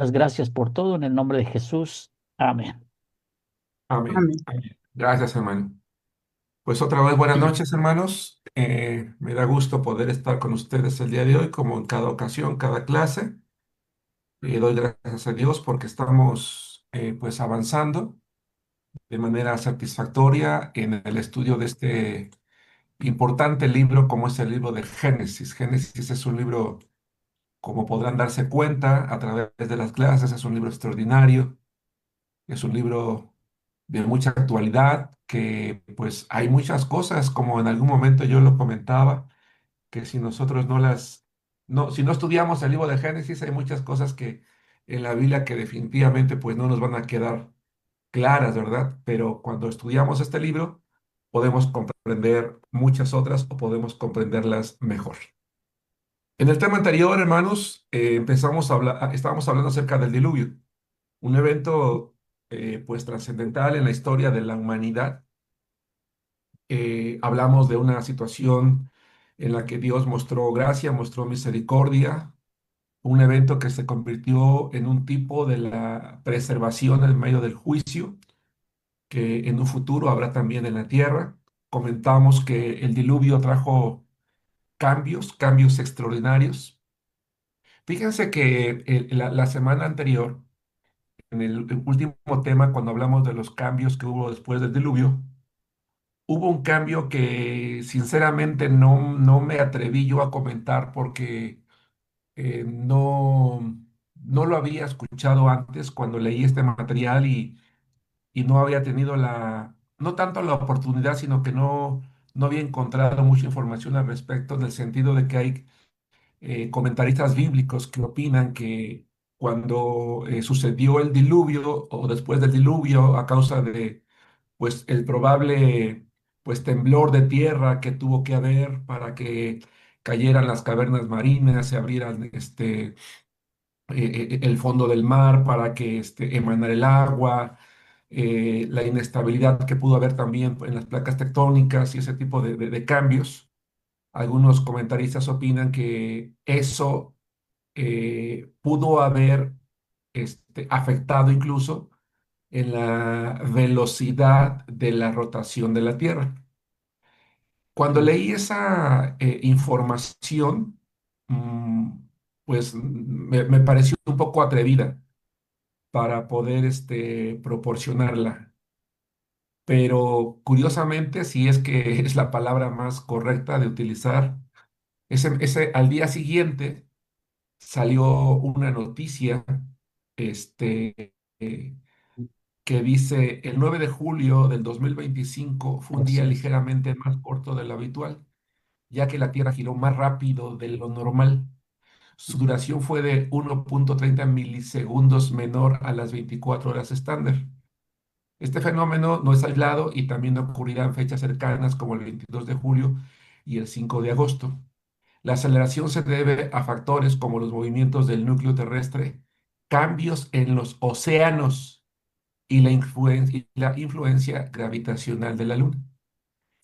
Las gracias por todo en el nombre de Jesús. Amén. Amén. Amén. Amén. Gracias, hermano. Pues otra vez buenas noches, hermanos. Me da gusto poder estar con ustedes el día de hoy, como en cada ocasión, cada clase. Doy gracias a Dios porque estamos pues avanzando de manera satisfactoria en el estudio de este importante libro como es el libro de Génesis. Génesis es un libro, como podrán darse cuenta a través de las clases, es un libro extraordinario. Es un libro de mucha actualidad, que pues hay muchas cosas, como en algún momento yo lo comentaba, que si nosotros si no estudiamos el libro de Génesis, hay muchas cosas que en la Biblia que definitivamente pues no nos van a quedar claras, ¿verdad? Pero cuando estudiamos este libro, podemos comprender muchas otras o podemos comprenderlas mejor. En el tema anterior, hermanos, estábamos hablando acerca del diluvio, un evento pues trascendental en la historia de la humanidad. Hablamos de una situación en la que Dios mostró gracia, mostró misericordia, un evento que se convirtió en un tipo de la preservación en medio del juicio, que en un futuro habrá también en la tierra. Comentamos que el diluvio trajo cambios extraordinarios. Fíjense que la semana anterior, en el último tema, cuando hablamos de los cambios que hubo después del diluvio, hubo un cambio que sinceramente no me atreví yo a comentar porque no lo había escuchado antes cuando leí este material y no había tenido no tanto la oportunidad, sino que no había encontrado mucha información al respecto, en el sentido de que hay comentaristas bíblicos que opinan que cuando sucedió el diluvio o después del diluvio a causa de pues el probable pues temblor de tierra que tuvo que haber para que cayeran las cavernas marinas, se abrieran el fondo del mar para que emanara el agua, la inestabilidad que pudo haber también en las placas tectónicas y ese tipo de cambios. Algunos comentaristas opinan que eso pudo haber afectado incluso en la velocidad de la rotación de la Tierra. Cuando leí esa información, mm, pues me pareció un poco atrevida para poder proporcionarla, pero curiosamente, si es que es la palabra más correcta de utilizar, al día siguiente salió una noticia este, eh, que dice: el 9 de julio del 2025 fue un día Así es. ligeramente más corto de lo habitual, ya que la Tierra giró más rápido de lo normal. Su duración fue de 1,30 milisegundos menor a las 24 horas estándar. Este fenómeno no es aislado y también ocurrirá en fechas cercanas como el 22 de julio y el 5 de agosto. La aceleración se debe a factores como los movimientos del núcleo terrestre, cambios en los océanos y la influencia gravitacional de la Luna.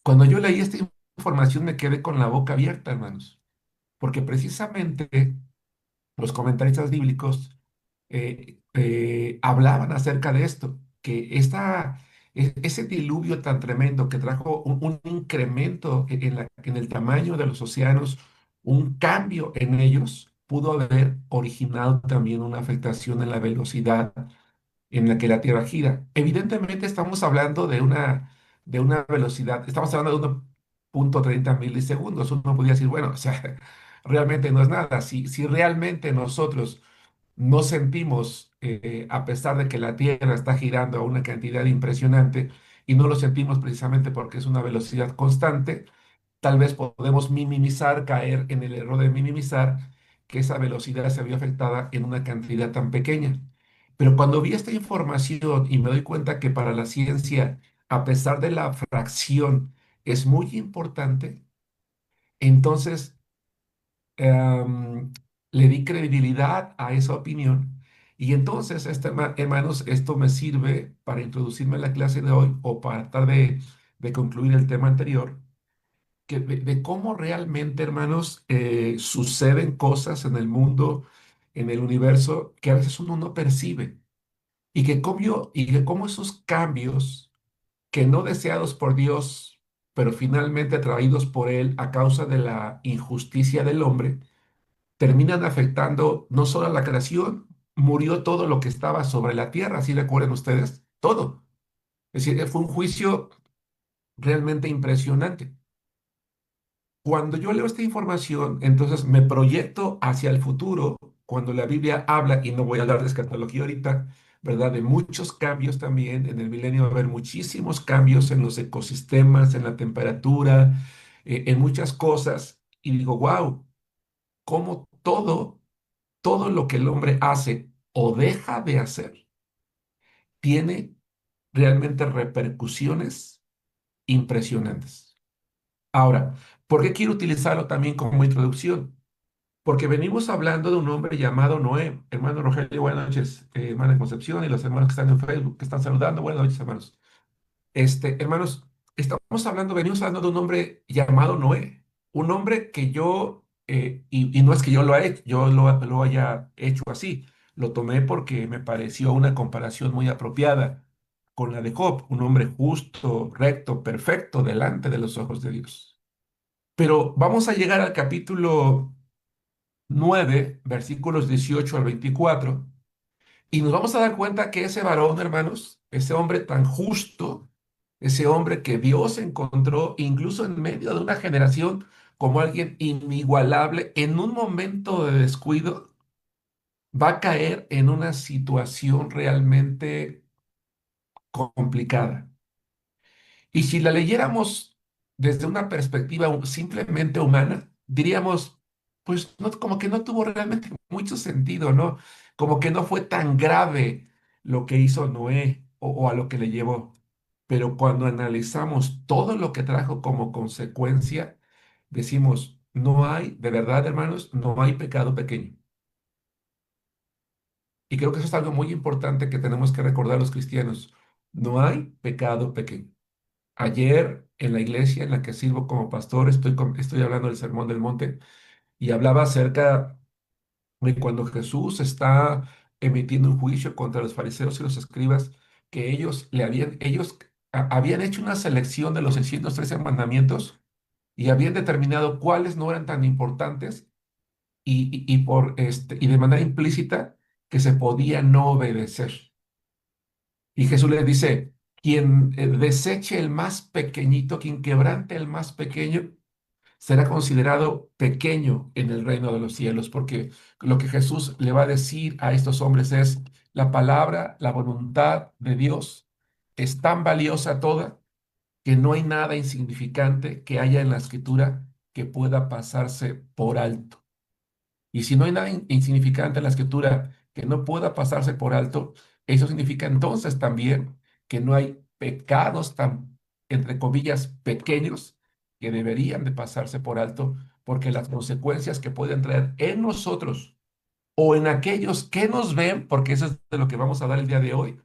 Cuando yo leí esta información me quedé con la boca abierta, hermanos, porque precisamente los comentaristas bíblicos hablaban acerca de esto, que ese diluvio tan tremendo que trajo un incremento en el tamaño de los océanos, un cambio en ellos, pudo haber originado también una afectación en la velocidad en la que la Tierra gira. Evidentemente estamos hablando de una velocidad, estamos hablando de 1,30 milisegundos. Uno podría decir, bueno, o sea, realmente no es nada. Si realmente nosotros no sentimos, a pesar de que la Tierra está girando a una cantidad impresionante, y no lo sentimos precisamente porque es una velocidad constante, tal vez podemos caer en el error de minimizar que esa velocidad se vio afectada en una cantidad tan pequeña. Pero cuando vi esta información y me doy cuenta que para la ciencia, a pesar de la fracción, es muy importante, entonces em, le di credibilidad a esa opinión. Y entonces, hermanos, esto me sirve para introducirme en la clase de hoy o para tratar de concluir el tema anterior, de cómo realmente, hermanos, suceden cosas en el mundo, en el universo que a veces uno no percibe y que cómo esos cambios que no deseados por Dios, pero finalmente traídos por Él a causa de la injusticia del hombre, terminan afectando no solo a la creación, murió todo lo que estaba sobre la tierra, ¿sí recuerdan ustedes? Todo. Es decir, fue un juicio realmente impresionante. Cuando yo leo esta información, entonces me proyecto hacia el futuro, cuando la Biblia habla, y no voy a hablar de escatología ahorita, ¿verdad? De muchos cambios también, en el milenio va a haber muchísimos cambios en los ecosistemas, en la temperatura, en muchas cosas, y digo, wow, cómo todo lo que el hombre hace o deja de hacer tiene realmente repercusiones impresionantes. Ahora, ¿por qué quiero utilizarlo también como introducción? Porque venimos hablando de un hombre llamado Noé. Hermano Rogelio, buenas noches. Hermana Concepción y los hermanos que están en Facebook, que están saludando. Buenas noches, hermanos. Hermanos, venimos hablando de un hombre llamado Noé. Un hombre que y no es que yo lo haya hecho así. Lo tomé porque me pareció una comparación muy apropiada con la de Job, un hombre justo, recto, perfecto, delante de los ojos de Dios. Pero vamos a llegar al capítulo 9 versículos 18 al 24 y nos vamos a dar cuenta que ese varón, hermanos, ese hombre tan justo, ese hombre que Dios encontró incluso en medio de una generación como alguien inigualable, en un momento de descuido, va a caer en una situación realmente complicada. Y si la leyéramos desde una perspectiva simplemente humana, diríamos, pues no, como que no tuvo realmente mucho sentido, ¿no? Como que no fue tan grave lo que hizo Noé o a lo que le llevó. Pero cuando analizamos todo lo que trajo como consecuencia, decimos, no hay, de verdad, hermanos, no hay pecado pequeño. Y creo que eso es algo muy importante que tenemos que recordar los cristianos. No hay pecado pequeño. Ayer en la iglesia en la que sirvo como pastor, estoy hablando del Sermón del Monte y hablaba acerca de cuando Jesús está emitiendo un juicio contra los fariseos y los escribas, que habían hecho una selección de los 613 mandamientos y habían determinado cuáles no eran tan importantes y de manera implícita que se podía no obedecer. Y Jesús les dice, quien deseche el más pequeñito, quien quebrante el más pequeño, será considerado pequeño en el reino de los cielos, porque lo que Jesús le va a decir a estos hombres es, la palabra, la voluntad de Dios es tan valiosa toda que no hay nada insignificante que haya en la escritura que pueda pasarse por alto. Y si no hay nada insignificante en la escritura que no pueda pasarse por alto, eso significa entonces también que no hay pecados tan, entre comillas, pequeños que deberían de pasarse por alto, porque las consecuencias que pueden traer en nosotros o en aquellos que nos ven, porque eso es de lo que vamos a dar el día de hoy,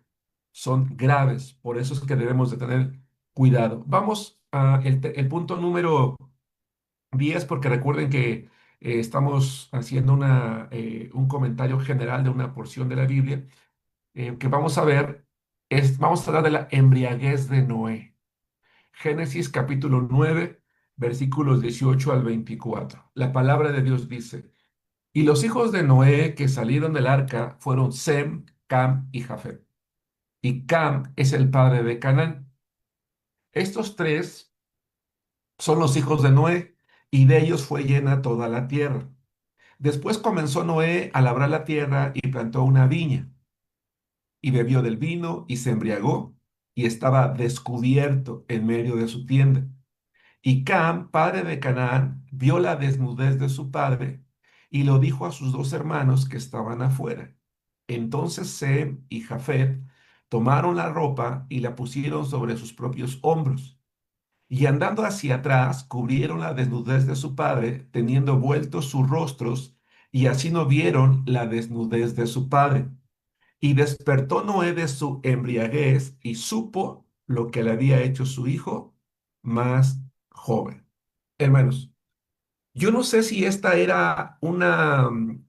son graves. Por eso es que debemos de tener cuidado. Vamos a el punto número 10 porque recuerden que estamos haciendo un comentario general de una porción de la Biblia que vamos a ver, vamos a hablar de la embriaguez de Noé. Génesis capítulo 9 versículos 18 al 24. La palabra de Dios dice, y los hijos de Noé que salieron del arca fueron Sem, Cam y Jafet. Y Cam es el padre de Canaán. Estos tres son los hijos de Noé, y de ellos fue llena toda la tierra. Después comenzó Noé a labrar la tierra y plantó una viña, y bebió del vino y se embriagó, y estaba descubierto en medio de su tienda. Y Cam, padre de Canaán, vio la desnudez de su padre, y lo dijo a sus dos hermanos que estaban afuera. Entonces Sem y Jafet tomaron la ropa y la pusieron sobre sus propios hombros y andando hacia atrás, cubrieron la desnudez de su padre, teniendo vueltos sus rostros, y así no vieron la desnudez de su padre. Y despertó Noé de su embriaguez y supo lo que le había hecho su hijo más joven. Hermanos, Yo no sé si esta era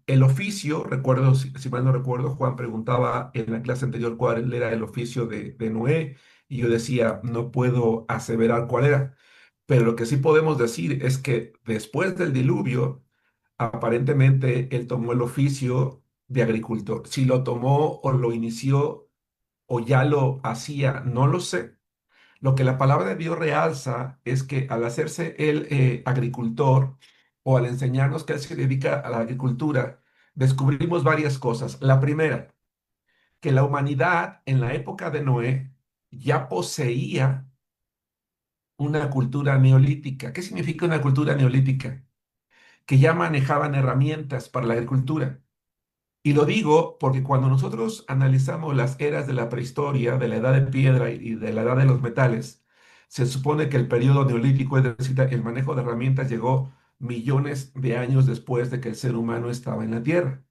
el oficio, recuerdo, si mal no recuerdo, Juan preguntaba en la clase anterior cuál era el oficio de Noé, y yo decía, no puedo aseverar cuál era, pero lo que sí podemos decir es que después del diluvio, aparentemente él tomó el oficio de agricultor. Si lo tomó o lo inició o ya lo hacía, no lo sé. Lo que la palabra de Dios realza es que al hacerse él agricultor o al enseñarnos que él se dedica a la agricultura, descubrimos varias cosas. La primera, que la humanidad en la época de Noé ya poseía una cultura neolítica. ¿Qué significa una cultura neolítica? Que ya manejaban herramientas para la agricultura. Y lo digo porque cuando nosotros analizamos las eras de la prehistoria, de la edad de piedra y de la edad de los metales, se supone que el periodo neolítico, es decir, el manejo de herramientas llegó millones de años después de que el ser humano estaba en la Tierra.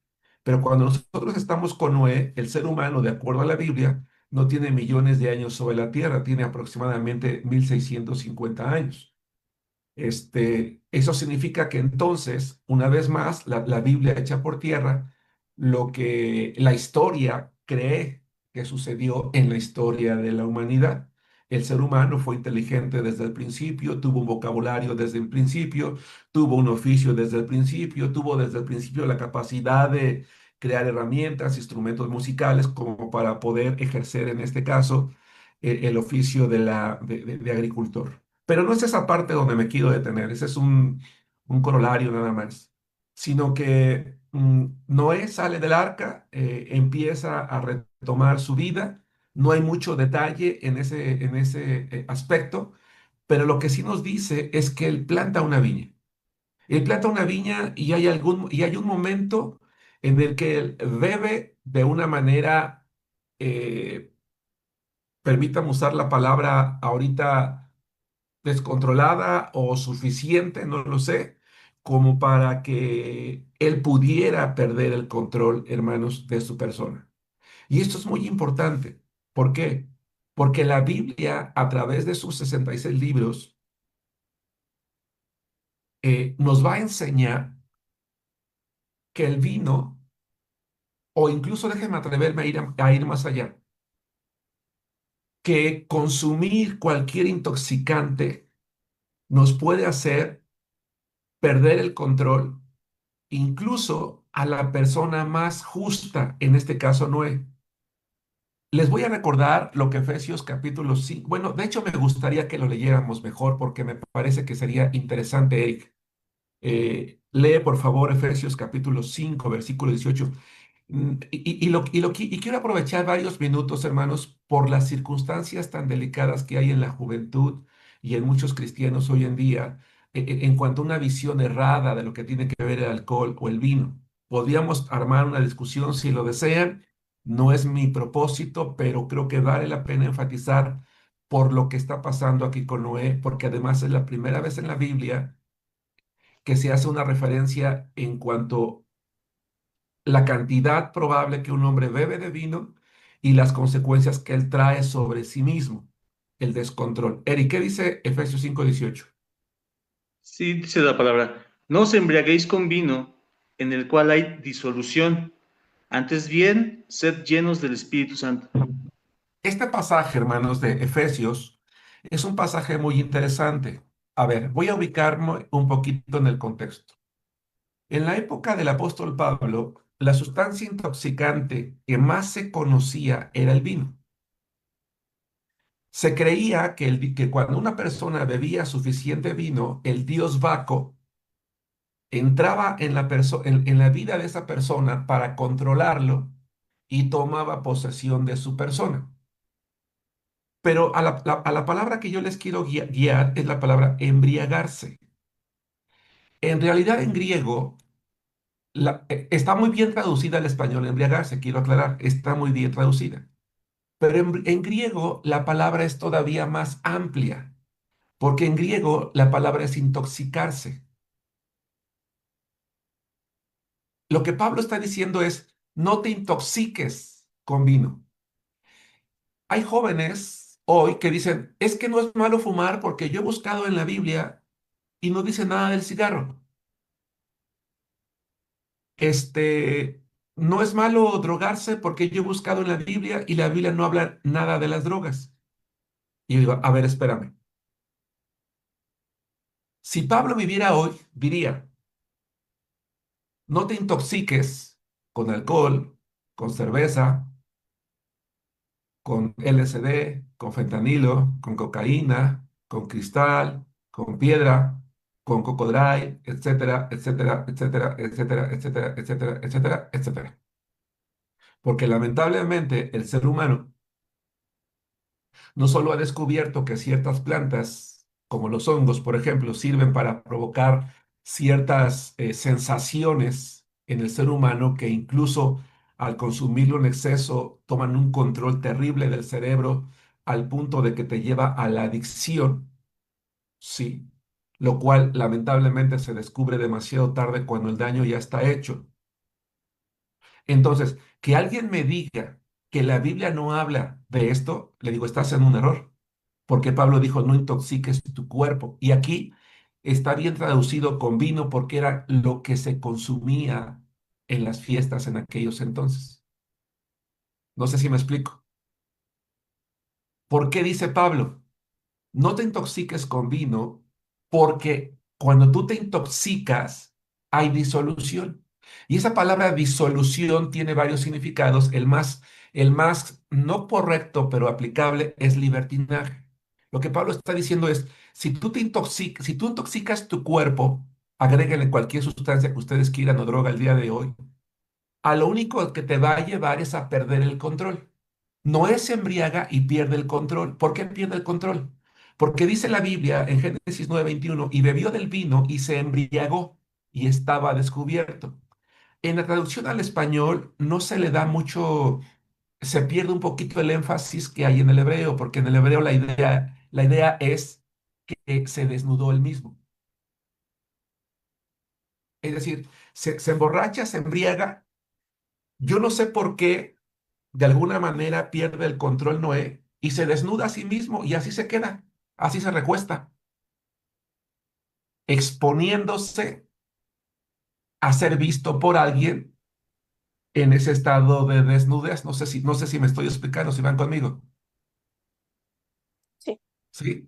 Pero cuando nosotros estamos con Noé, el ser humano, de acuerdo a la Biblia, no tiene millones de años sobre la Tierra, tiene aproximadamente 1650 años. Eso significa que entonces, una vez más, la Biblia echa por tierra lo que la historia cree que sucedió en la historia de la humanidad. El ser humano fue inteligente desde el principio, tuvo un vocabulario desde el principio, tuvo un oficio desde el principio, tuvo desde el principio la capacidad de crear herramientas, instrumentos musicales como para poder ejercer en este caso el oficio de agricultor. Pero no es esa parte donde me quiero detener, ese es un corolario nada más, sino que Noé sale del arca, empieza a retomar su vida, no hay mucho detalle en ese aspecto, pero lo que sí nos dice es que él planta una viña. Él planta una viña y hay un momento en el que él bebe de una manera, eh, permítame usar la palabra ahorita, descontrolada o suficiente, no lo sé, como para que él pudiera perder el control, hermanos, de su persona. Y esto es muy importante. ¿Por qué? Porque la Biblia, a través de sus 66 libros, nos va a enseñar que el vino, o incluso déjenme atreverme a ir más allá, que consumir cualquier intoxicante nos puede hacer perder el control incluso a la persona más justa, en este caso Noé. Les voy a recordar lo que Efesios capítulo 5, bueno, de hecho me gustaría que lo leyéramos mejor porque me parece que sería interesante, Eric. Lee por favor Efesios capítulo 5, versículo 18. Y quiero aprovechar varios minutos, hermanos, por las circunstancias tan delicadas que hay en la juventud y en muchos cristianos hoy en día, en cuanto a una visión errada de lo que tiene que ver el alcohol o el vino. Podríamos armar una discusión si lo desean, no es mi propósito, pero creo que vale la pena enfatizar por lo que está pasando aquí con Noé, porque además es la primera vez en la Biblia que se hace una referencia en cuanto la cantidad probable que un hombre bebe de vino y las consecuencias que él trae sobre sí mismo, el descontrol. Eric, ¿qué dice Efesios 5:18? Sí, dice la palabra, no os embriaguéis con vino, en el cual hay disolución, antes bien, sed llenos del Espíritu Santo. Este pasaje, hermanos, de Efesios, es un pasaje muy interesante. A ver, voy a ubicarme un poquito en el contexto. En la época del apóstol Pablo, la sustancia intoxicante que más se conocía era el vino. Se creía que cuando una persona bebía suficiente vino, el dios Baco entraba en la vida de esa persona para controlarlo y tomaba posesión de su persona. Pero a la palabra que yo les quiero guiar es la palabra embriagarse. En realidad en griego está muy bien traducida al español embriagarse, quiero aclarar, está muy bien traducida. Pero en griego la palabra es todavía más amplia, porque en griego la palabra es intoxicarse. Lo que Pablo está diciendo es, no te intoxiques con vino. Hay jóvenes hoy que dicen, es que no es malo fumar porque yo he buscado en la Biblia y no dice nada del cigarro. este, no es malo drogarse porque yo he buscado en la Biblia y la Biblia no habla nada de las drogas. Y yo digo, a ver, espérame. Si Pablo viviera hoy, diría, no te intoxiques con alcohol, con cerveza, con LSD, con fentanilo, con cocaína, con cristal, con piedra, con cocodrilo, etcétera, etcétera, etcétera, etcétera, etcétera, etcétera, etcétera, etcétera. Porque lamentablemente el ser humano no solo ha descubierto que ciertas plantas, como los hongos, por ejemplo, sirven para provocar ciertas sensaciones en el ser humano que incluso al consumirlo en exceso toman un control terrible del cerebro al punto de que te lleva a la adicción, sí, lo cual lamentablemente se descubre demasiado tarde cuando el daño ya está hecho. Entonces, que alguien me diga que la Biblia no habla de esto, le digo, estás en un error, porque Pablo dijo, no intoxiques tu cuerpo. Y aquí está bien traducido con vino porque era lo que se consumía en las fiestas en aquellos entonces. No sé si me explico. ¿Por qué dice Pablo? No te intoxiques con vino porque cuando tú te intoxicas hay disolución. Y esa palabra disolución tiene varios significados. El más no correcto, pero aplicable es libertinaje. Lo que Pablo está diciendo es, si tú intoxicas tu cuerpo, agréguenle cualquier sustancia que ustedes quieran o droga el día de hoy, a lo único que te va a llevar es a perder el control. Noé se embriaga y pierde el control. ¿Por qué pierde el control? Porque dice la Biblia en Génesis 9:21, y bebió del vino y se embriagó y estaba descubierto. En la traducción al español no se le da mucho, se pierde un poquito el énfasis que hay en el hebreo, porque en el hebreo la idea es que se desnudó él mismo. Es decir, se emborracha, se embriaga. Yo no sé por qué de alguna manera pierde el control Noé y se desnuda a sí mismo y así se queda, así se recuesta, exponiéndose a ser visto por alguien en ese estado de desnudez. No sé si me estoy explicando, si van conmigo. Sí. ¿Sí?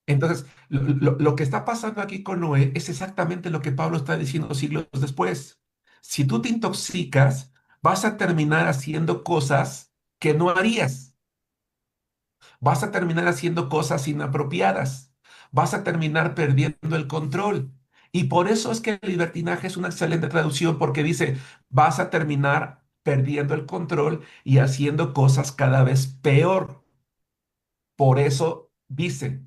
Entonces, lo que está pasando aquí con Noé es exactamente lo que Pablo está diciendo siglos después. Si tú te intoxicas, vas a terminar haciendo cosas que no harías. Vas a terminar haciendo cosas inapropiadas, vas a terminar perdiendo el control. Y por eso es que el libertinaje es una excelente traducción, porque dice, vas a terminar perdiendo el control y haciendo cosas cada vez peor. Por eso dice,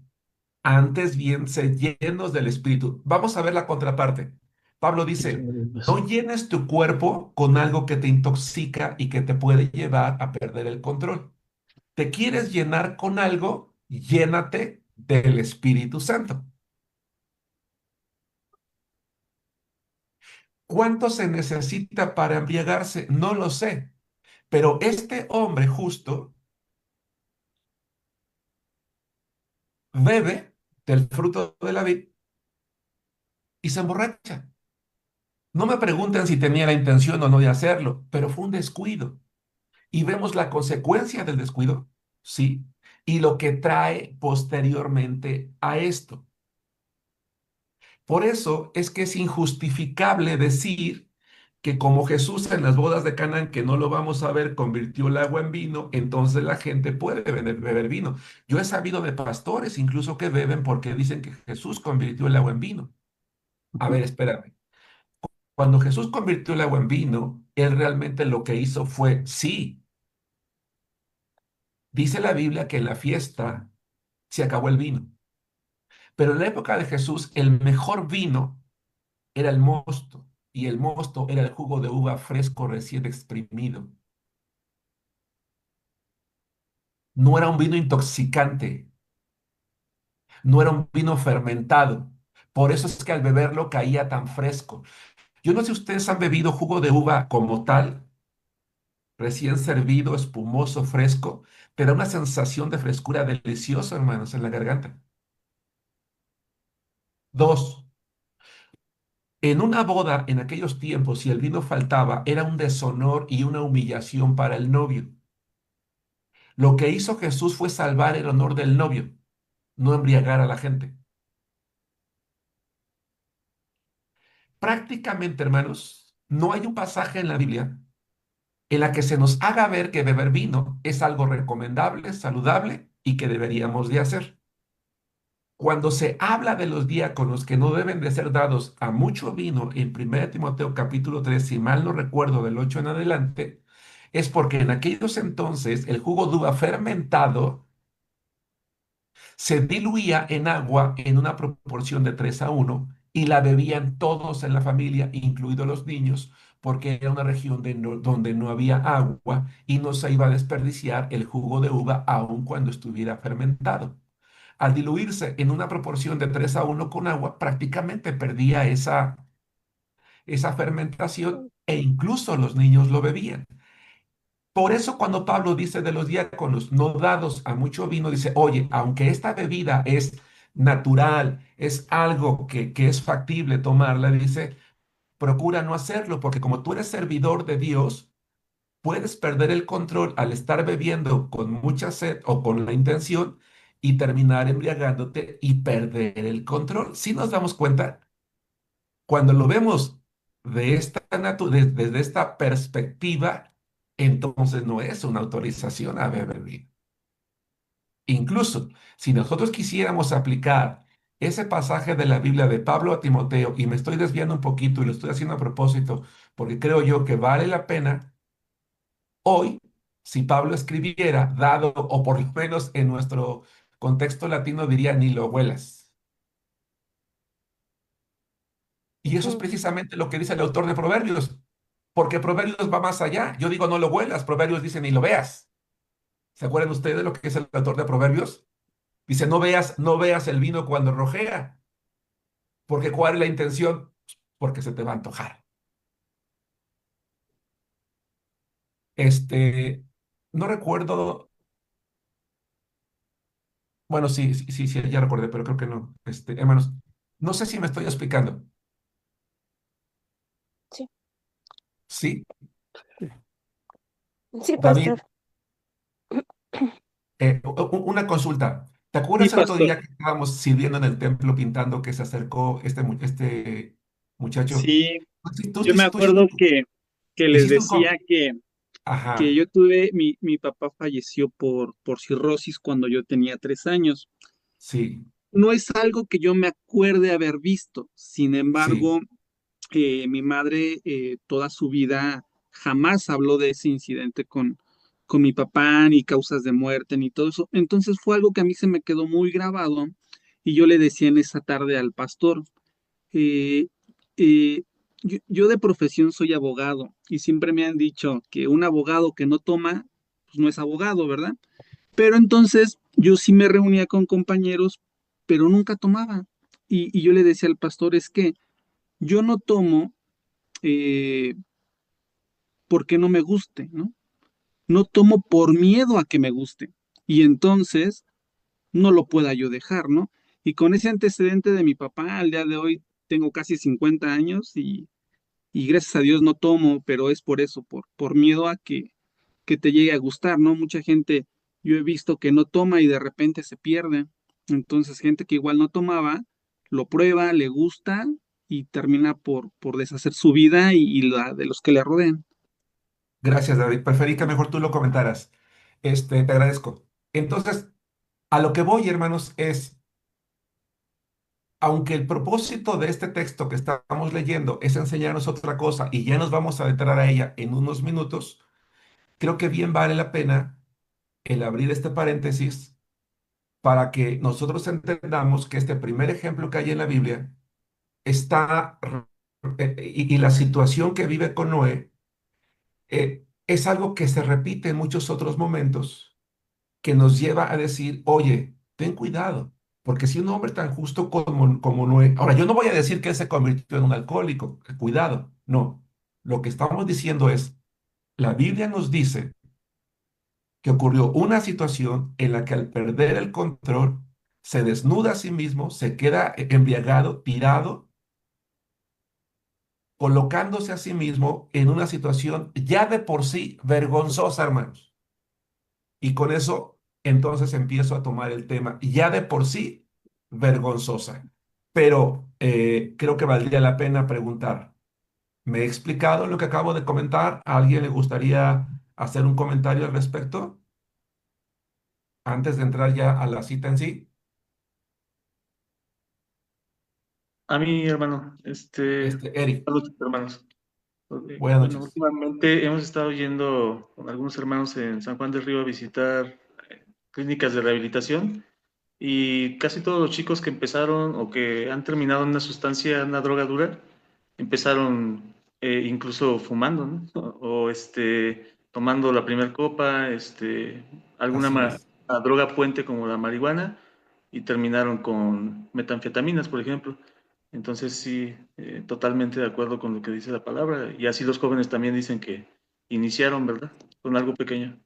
antes bien, sed llenos del Espíritu. Vamos a ver la contraparte. Pablo dice, no llenes tu cuerpo con algo que te intoxica y que te puede llevar a perder el control. ¿Te quieres llenar con algo? Llénate del Espíritu Santo. ¿Cuánto se necesita para embriagarse? No lo sé, pero este hombre justo bebe del fruto de la vid y se emborracha. No me pregunten si tenía la intención o no de hacerlo, pero fue un descuido. Y vemos la consecuencia del descuido, ¿sí? Y lo que trae posteriormente a esto. Por eso es que es injustificable decir que como Jesús en las bodas de Canaán, que no lo vamos a ver, convirtió el agua en vino, entonces la gente puede beber vino. Yo he sabido de pastores incluso que beben porque dicen que Jesús convirtió el agua en vino. A ver, espérame. Cuando Jesús convirtió el agua en vino, él realmente lo que hizo fue, sí, dice la Biblia que en la fiesta se acabó el vino, pero en la época de Jesús el mejor vino era el mosto, y el mosto era el jugo de uva fresco recién exprimido. No era un vino intoxicante, no era un vino fermentado. Por eso es que al beberlo caía tan fresco. Yo no sé si ustedes han bebido jugo de uva como tal, recién servido, espumoso, fresco. Te da una sensación de frescura deliciosa, hermanos, en la garganta. Dos, En una boda en aquellos tiempos, si el vino faltaba, era un deshonor y una humillación para el novio. Lo que hizo Jesús fue salvar el honor del novio, no embriagar a la gente. Prácticamente, hermanos, no hay un pasaje en la Biblia en la que se nos haga ver que beber vino es algo recomendable, saludable y que deberíamos de hacer. Cuando se habla de los diáconos que no deben de ser dados a mucho vino en 1 Timoteo capítulo 3, si mal no recuerdo, del 8 en adelante, es porque en aquellos entonces el jugo de uva fermentado se diluía en agua en una proporción de 3:1 y la bebían todos en la familia, incluidos los niños, porque era una región donde no había agua y no se iba a desperdiciar el jugo de uva aun cuando estuviera fermentado. Al diluirse en una proporción de 3:1 con agua, prácticamente perdía esa fermentación e incluso los niños lo bebían. Por eso cuando Pablo dice de los diáconos no dados a mucho vino, dice, oye, aunque esta bebida es natural, es algo que es factible tomarla, dice, procura no hacerlo, porque como tú eres servidor de Dios, puedes perder el control al estar bebiendo con mucha sed o con la intención y terminar embriagándote y perder el control. Si nos damos cuenta, cuando lo vemos desde esta perspectiva, entonces no es una autorización a beber vino. Incluso si nosotros quisiéramos aplicar ese pasaje de la Biblia de Pablo a Timoteo, y me estoy desviando un poquito y lo estoy haciendo a propósito, porque creo yo que vale la pena hoy, si Pablo escribiera, dado, o por lo menos en nuestro contexto latino diría, ni lo huelas. Y eso es Mm. precisamente lo que dice el autor de Proverbios, porque Proverbios va más allá. Yo digo, no lo huelas, Proverbios dice, ni lo veas. ¿Se acuerdan ustedes de lo que es el autor de Proverbios? Dice, no veas el vino cuando rojea, porque ¿cuál es la intención? Porque se te va a antojar. Este, no recuerdo, bueno, sí, sí, sí, sí, ya recordé, pero creo que no. Hermanos, no sé si me estoy explicando. Sí, Sí, sí, David, pastor. una consulta. ¿Te Sí, acuerdas el otro pastor. día que estábamos sirviendo en el templo pintando que se acercó este muchacho? Sí, Tú, yo tú, me tú hiciste acuerdo que les hiciste un decía que Ajá, yo tuve, mi papá falleció por cirrosis cuando yo tenía 3 años. sí, No es algo que yo me acuerde haber visto. Sin sí. embargo, mi madre toda su vida jamás habló de ese incidente con mi papá, ni causas de muerte, ni todo eso. Entonces fue algo que a mí se me quedó muy grabado y yo le decía en esa tarde al pastor, eh, eh, yo de profesión soy abogado y siempre me han dicho que un abogado que no toma, pues no es abogado, ¿verdad? Pero entonces yo sí me reunía con compañeros, pero nunca tomaba. Y yo le decía al pastor, es que yo no tomo eh, porque no me guste, ¿no? No tomo por miedo a que me guste. Y entonces no lo pueda yo dejar, ¿no? Y con ese antecedente de mi papá, al día de hoy tengo casi 50 años y gracias a Dios no tomo, pero es por eso, por miedo a que te llegue a gustar, ¿no? Mucha gente, yo he visto que no toma y de repente se pierde. Entonces, gente que igual no tomaba, lo prueba, le gusta y termina por deshacer su vida y la de los que le rodean. Gracias, David. Preferí que mejor tú lo comentaras. Te agradezco. Entonces, a lo que voy, hermanos, es, aunque el propósito de este texto que estamos leyendo es enseñarnos otra cosa y ya nos vamos a adentrar a ella en unos minutos, creo que bien vale la pena el abrir este paréntesis para que nosotros entendamos que este primer ejemplo que hay en la Biblia está, y la situación que vive con Noé, es algo que se repite en muchos otros momentos que nos lleva a decir, oye, ten cuidado, porque si un hombre tan justo como Noé, ahora yo no voy a decir que él se convirtió en un alcohólico, cuidado, no. Lo que estamos diciendo es, la Biblia nos dice que ocurrió una situación en la que al perder el control se desnuda a sí mismo, se queda embriagado, tirado, colocándose a sí mismo en una situación ya de por sí vergonzosa, hermanos. Y con eso, entonces empiezo a tomar el tema ya de por sí vergonzosa. Pero creo que valdría la pena preguntar. ¿Me he explicado lo que acabo de comentar? ¿A alguien le gustaría hacer un comentario al respecto antes de entrar ya a la cita en sí? A mí, hermano, Eric, saludos, hermanos. buenas Bueno, noches. últimamente hemos estado yendo con algunos hermanos en San Juan del Río a visitar clínicas de rehabilitación y casi todos los chicos que empezaron o que han terminado en una sustancia, una droga dura, empezaron incluso fumando, ¿no? Tomando la primera copa, alguna Así es. droga puente como la marihuana y terminaron con metanfetaminas, por ejemplo. Entonces sí, totalmente de acuerdo con lo que dice la palabra. Y así los jóvenes también dicen que iniciaron, ¿verdad? Con algo pequeño.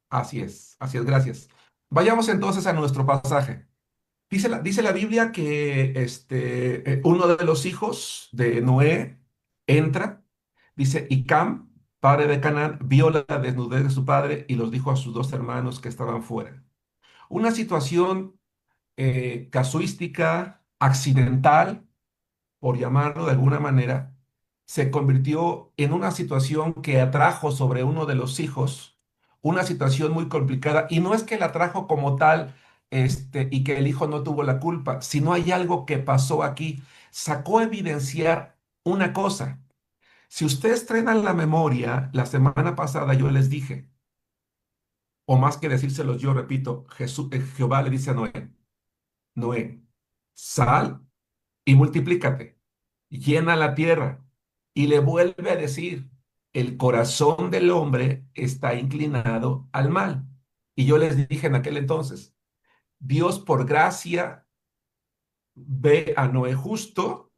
Así es, gracias. Vayamos entonces a nuestro pasaje. Dice la Biblia que uno de los hijos de Noé entra, dice, y Cam, padre de Canaán, vio la desnudez de su padre y los dijo a sus dos hermanos que estaban fuera. Una situación casuística, accidental, por llamarlo de alguna manera, se convirtió en una situación que atrajo sobre uno de los hijos, una situación muy complicada, y no es que la atrajo como tal, y que el hijo no tuvo la culpa, sino hay algo que pasó aquí, sacó a evidenciar una cosa. Si ustedes traen la memoria, la semana pasada yo les dije, o más que decírselos, yo repito, Jehová le dice a Noé, Noé, sal y multiplícate, llena la tierra. Y le vuelve a decir, el corazón del hombre está inclinado al mal. Y yo les dije en aquel entonces, Dios por gracia ve a Noé justo.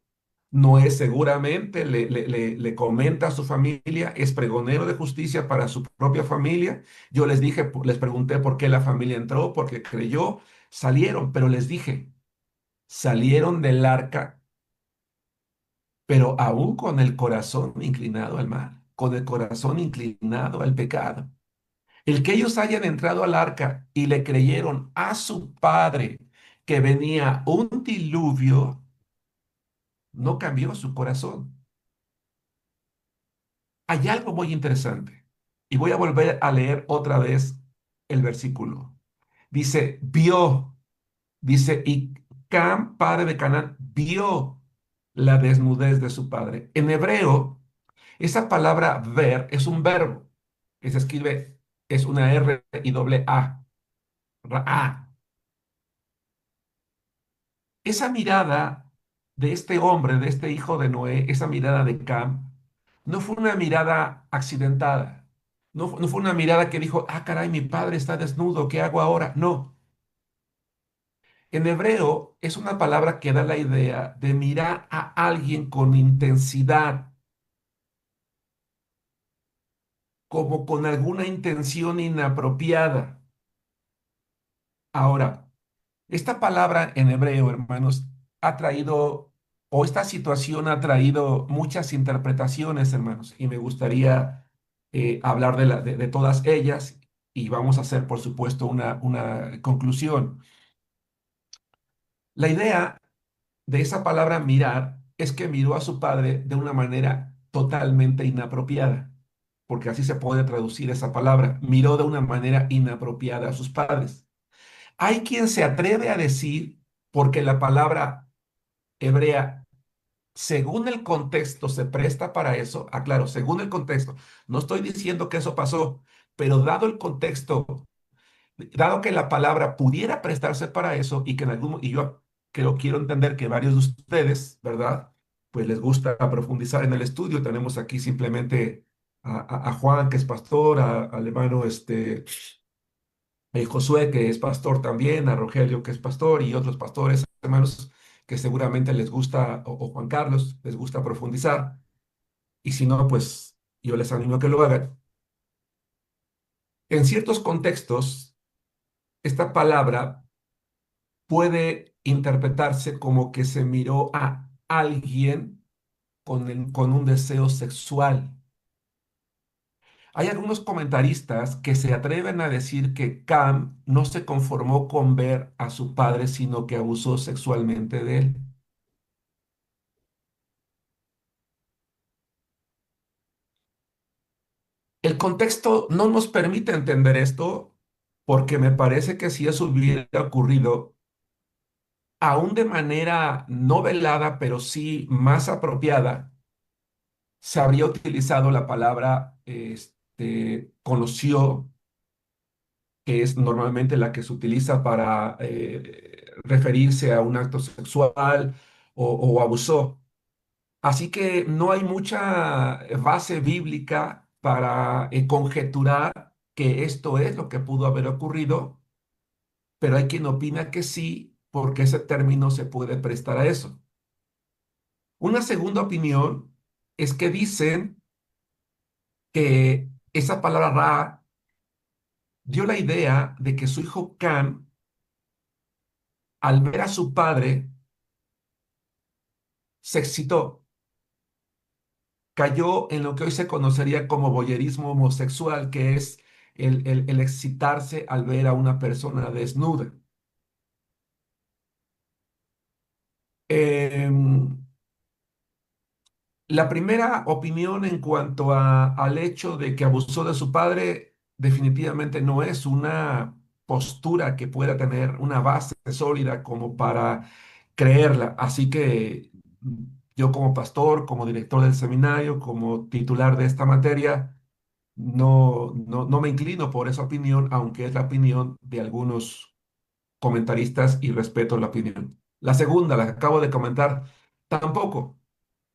Noé seguramente le comenta a su familia, es pregonero de justicia para su propia familia. Yo les dije, les pregunté por qué la familia entró, porque creyó, salieron, pero les dije, salieron del arca pero aún con el corazón inclinado al mal, con el corazón inclinado al pecado. El que ellos hayan entrado al arca y le creyeron a su padre que venía un diluvio, no cambió su corazón. Hay algo muy interesante. Y voy a volver a leer otra vez el versículo. Dice, vio, dice, y Cam, padre de Canaán, vio la desnudez de su padre. En hebreo, esa palabra ver es un verbo que se escribe, es una R y doble A. A. Esa mirada de este hombre, de este hijo de Noé, esa mirada de Cam, no fue una mirada accidentada. No fue una mirada que dijo, ah, caray, mi padre está desnudo, ¿qué hago ahora? No. En hebreo es una palabra que da la idea de mirar a alguien con intensidad, como con alguna intención inapropiada. Ahora, esta palabra en hebreo, hermanos, ha traído, o esta situación ha traído muchas interpretaciones, hermanos, y me gustaría hablar de todas ellas y vamos a hacer, por supuesto, una conclusión. La idea de esa palabra mirar es que miró a su padre de una manera totalmente inapropiada, porque así se puede traducir esa palabra, miró de una manera inapropiada a sus padres. Hay quien se atreve a decir, porque la palabra hebrea, según el contexto, se presta para eso. Aclaro, según el contexto. No estoy diciendo que eso pasó, pero dado el contexto, dado que la palabra pudiera prestarse para eso y que en algún, y yo creo, quiero entender que varios de ustedes, ¿verdad? Pues les gusta profundizar en el estudio. Tenemos aquí simplemente a Juan, que es pastor, al hermano Josué, que es pastor también, a Rogelio, que es pastor, y otros pastores, hermanos, que seguramente les gusta, o Juan Carlos, les gusta profundizar. Y si no, pues yo les animo a que lo hagan. En ciertos contextos, esta palabra puede interpretarse como que se miró a alguien con un deseo sexual. Hay algunos comentaristas que se atreven a decir que Cam no se conformó con ver a su padre, sino que abusó sexualmente de él. El contexto no nos permite entender esto porque me parece que si eso hubiera ocurrido, aún de manera no velada, pero sí más apropiada, se habría utilizado la palabra conoció, que es normalmente la que se utiliza para referirse a un acto sexual o abusó. Así que no hay mucha base bíblica para conjeturar que esto es lo que pudo haber ocurrido, pero hay quien opina que sí, porque ese término se puede prestar a eso. Una segunda opinión es que dicen que esa palabra Ra dio la idea de que su hijo Cam, al ver a su padre, se excitó, cayó en lo que hoy se conocería como voyerismo homosexual, que es el excitarse al ver a una persona desnuda. Em, la primera opinión en cuanto al hecho de que abusó de su padre definitivamente no es una postura que pueda tener una base sólida como para creerla. Así que yo como pastor, como director del seminario, como titular de esta materia, no me inclino por esa opinión, aunque es la opinión de algunos comentaristas y respeto la opinión. La segunda, la que acabo de comentar, tampoco.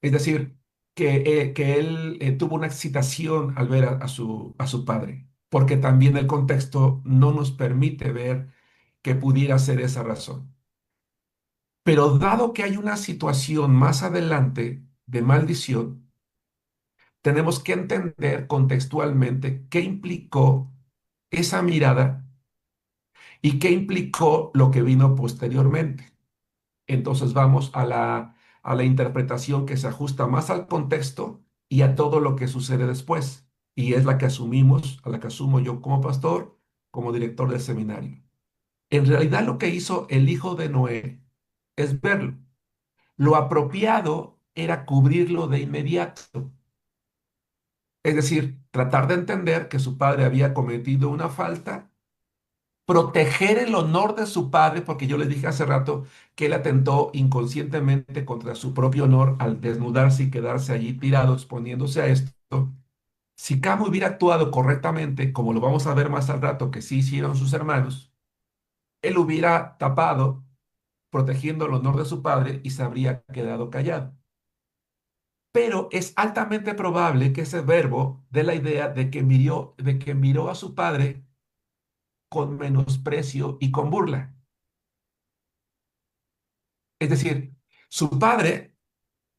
Es decir, que él tuvo una excitación al ver a su padre, porque también el contexto no nos permite ver que pudiera ser esa razón. Pero dado que hay una situación más adelante de maldición, tenemos que entender contextualmente qué implicó esa mirada y qué implicó lo que vino posteriormente. Entonces vamos a la interpretación que se ajusta más al contexto y a todo lo que sucede después. Y es la que asumimos, a la que asumo yo como pastor, como director del seminario. En realidad lo que hizo el hijo de Noé es verlo. Lo apropiado era cubrirlo de inmediato. Es decir, tratar de entender que su padre había cometido una falta, proteger el honor de su padre, porque yo les dije hace rato que él atentó inconscientemente contra su propio honor al desnudarse y quedarse allí tirado exponiéndose a esto. Si Cam hubiera actuado correctamente, como lo vamos a ver más al rato que sí hicieron sus hermanos, él hubiera tapado, protegiendo el honor de su padre y se habría quedado callado. Pero es altamente probable que ese verbo dé la idea de que miró a su padre con menosprecio y con burla. Es decir, su padre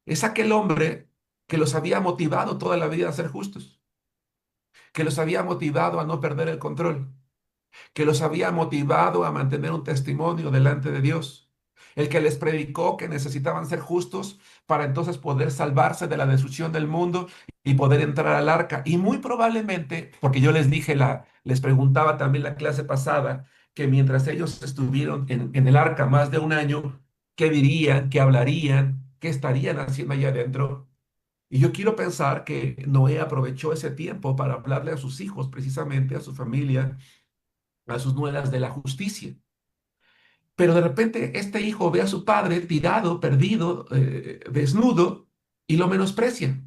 es aquel hombre que los había motivado toda la vida a ser justos, que los había motivado a no perder el control, que los había motivado a mantener un testimonio delante de Dios, el que les predicó que necesitaban ser justos para entonces poder salvarse de la destrucción del mundo y poder entrar al arca. Y muy probablemente, porque yo les dije, les preguntaba también la clase pasada, que mientras ellos estuvieron en el arca más de un año, ¿qué dirían? ¿Qué hablarían? ¿Qué estarían haciendo allá adentro? Y yo quiero pensar que Noé aprovechó ese tiempo para hablarle a sus hijos, precisamente a su familia, a sus nueras de la justicia. Pero de repente este hijo ve a su padre tirado, perdido, desnudo, y lo menosprecia.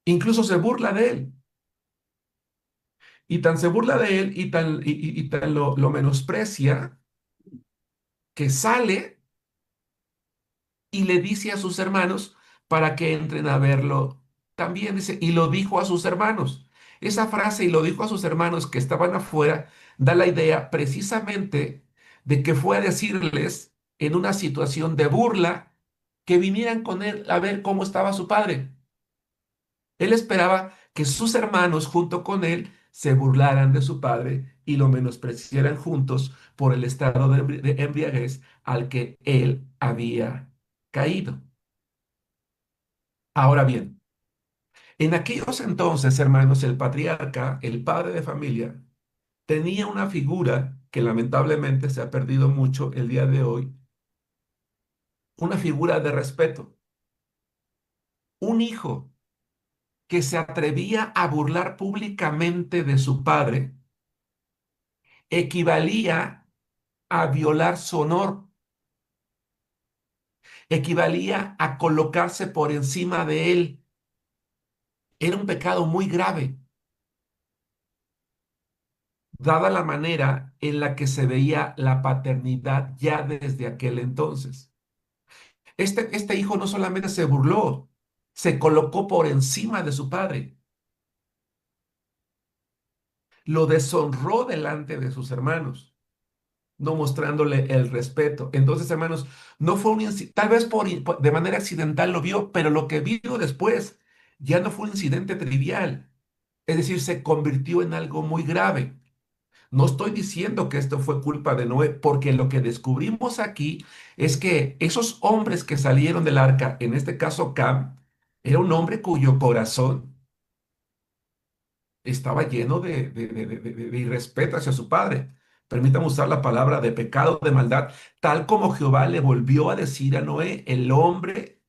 Incluso se burla de él. Y tan se burla de él y tan lo menosprecia que sale y le dice a sus hermanos para que entren a verlo. También dice, y lo dijo a sus hermanos. Esa frase, y lo dijo a sus hermanos que estaban afuera, da la idea precisamente de que fue a decirles en una situación de burla que vinieran con él a ver cómo estaba su padre. Él esperaba que sus hermanos junto con él se burlaran de su padre y lo menospreciaran juntos por el estado de embriaguez al que él había caído. Ahora bien, en aquellos entonces, hermanos, el patriarca, el padre de familia, tenía una figura que lamentablemente se ha perdido mucho el día de hoy, una figura de respeto. Un hijo que se atrevía a burlar públicamente de su padre equivalía a violar su honor, equivalía a colocarse por encima de él. Era un pecado muy grave, dada la manera en la que se veía la paternidad ya desde aquel entonces. Este hijo no solamente se burló, se colocó por encima de su padre, lo deshonró delante de sus hermanos, no mostrándole el respeto. Entonces, hermanos, no fue un tal vez de manera accidental lo vio, pero lo que vio después ya no fue un incidente trivial. Es decir, se convirtió en algo muy grave. No estoy diciendo que esto fue culpa de Noé, porque lo que descubrimos aquí es que esos hombres que salieron del arca, en este caso Cam, era un hombre cuyo corazón estaba lleno de irrespeto hacia su padre. Permítame usar la palabra de pecado, de maldad, tal como Jehová le volvió a decir a Noé, el hombre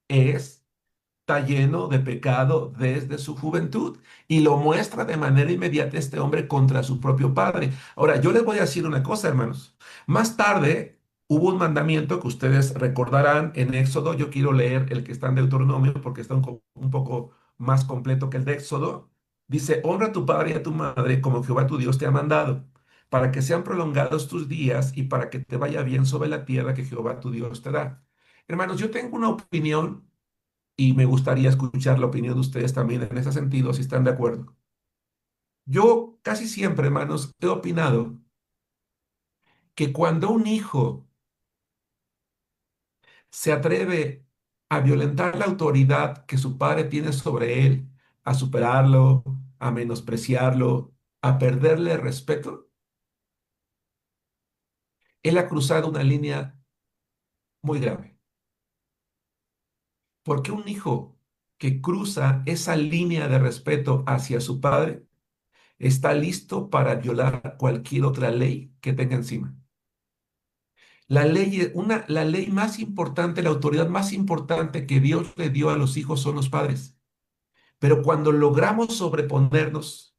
está lleno de pecado desde su juventud y lo muestra de manera inmediata este hombre contra su propio padre. Ahora, yo les voy a decir una cosa, hermanos. Más tarde hubo un mandamiento que ustedes recordarán en Éxodo. Yo quiero leer el que está en Deuteronomio porque está un poco más completo que el de Éxodo. Dice, honra a tu padre y a tu madre como Jehová tu Dios te ha mandado, para que sean prolongados tus días y para que te vaya bien sobre la tierra que Jehová tu Dios te da. Hermanos, yo tengo una opinión y me gustaría escuchar la opinión de ustedes también en ese sentido, si están de acuerdo. Yo casi siempre, hermanos, he opinado que cuando un hijo se atreve a violentar la autoridad que su padre tiene sobre él, a superarlo, a menospreciarlo, a perderle el respeto, él ha cruzado una línea muy grave. Porque un hijo que cruza esa línea de respeto hacia su padre está listo para violar cualquier otra ley que tenga encima. La ley más importante, la autoridad más importante que Dios le dio a los hijos son los padres. Pero cuando logramos sobreponernos,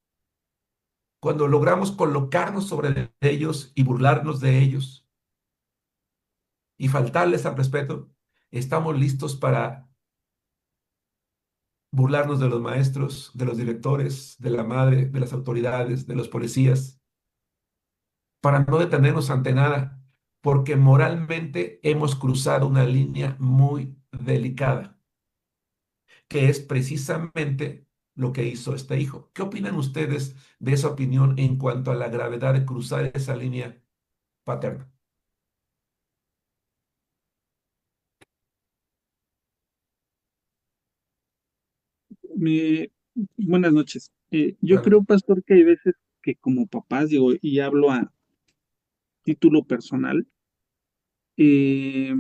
cuando logramos colocarnos sobre ellos y burlarnos de ellos y faltarles al respeto, estamos listos para burlarnos de los maestros, de los directores, de la madre, de las autoridades, de los policías, para no detenernos ante nada, porque moralmente hemos cruzado una línea muy delicada, que es precisamente lo que hizo este hijo. ¿Qué opinan ustedes de esa opinión en cuanto a la gravedad de cruzar esa línea paterna? Me- Buenas noches. Yo Bueno, creo, pastor, que hay veces que como papás, digo, y hablo a título personal, eh,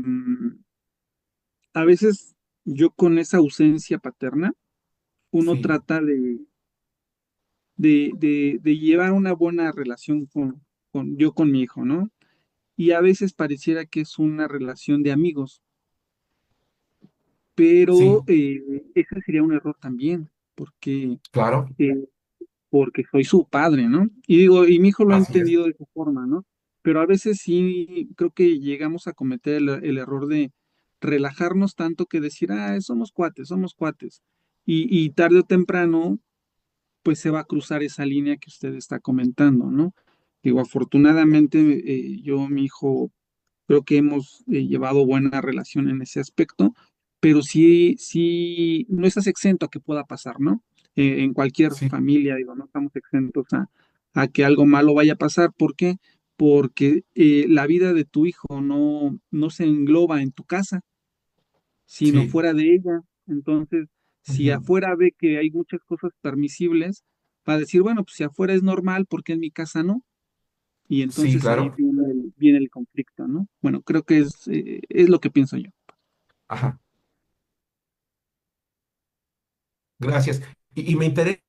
a veces yo con esa ausencia paterna, uno sí, trata de llevar una buena relación yo con mi hijo, ¿no? Y a veces pareciera que es una relación de amigos, pero sí, ese sería un error también, claro, eh, porque soy su padre, ¿no? Y digo, y mi hijo lo ha así es. entendido de esa forma, ¿no? Pero a veces sí creo que llegamos a cometer el error de relajarnos tanto que decir, ah, somos cuates. Y tarde o temprano, pues se va a cruzar esa línea que usted está comentando, ¿no? Digo, afortunadamente, mi hijo, creo que hemos llevado buena relación en ese aspecto, pero sí, sí, no estás exento a que pueda pasar, ¿no? En cualquier Sí, familia, digo, no estamos exentos a que algo malo vaya a pasar. ¿Por qué? Porque la vida de tu hijo no se engloba en tu casa, sino sí, fuera de ella. Entonces, si ujú, afuera ve que hay muchas cosas permisibles, va a decir, bueno, pues si afuera es normal, ¿por qué en mi casa no? Y sí, entonces ahí claro, viene el conflicto, ¿no? Bueno, creo que es lo que pienso yo. ajá. Gracias. Y me interesa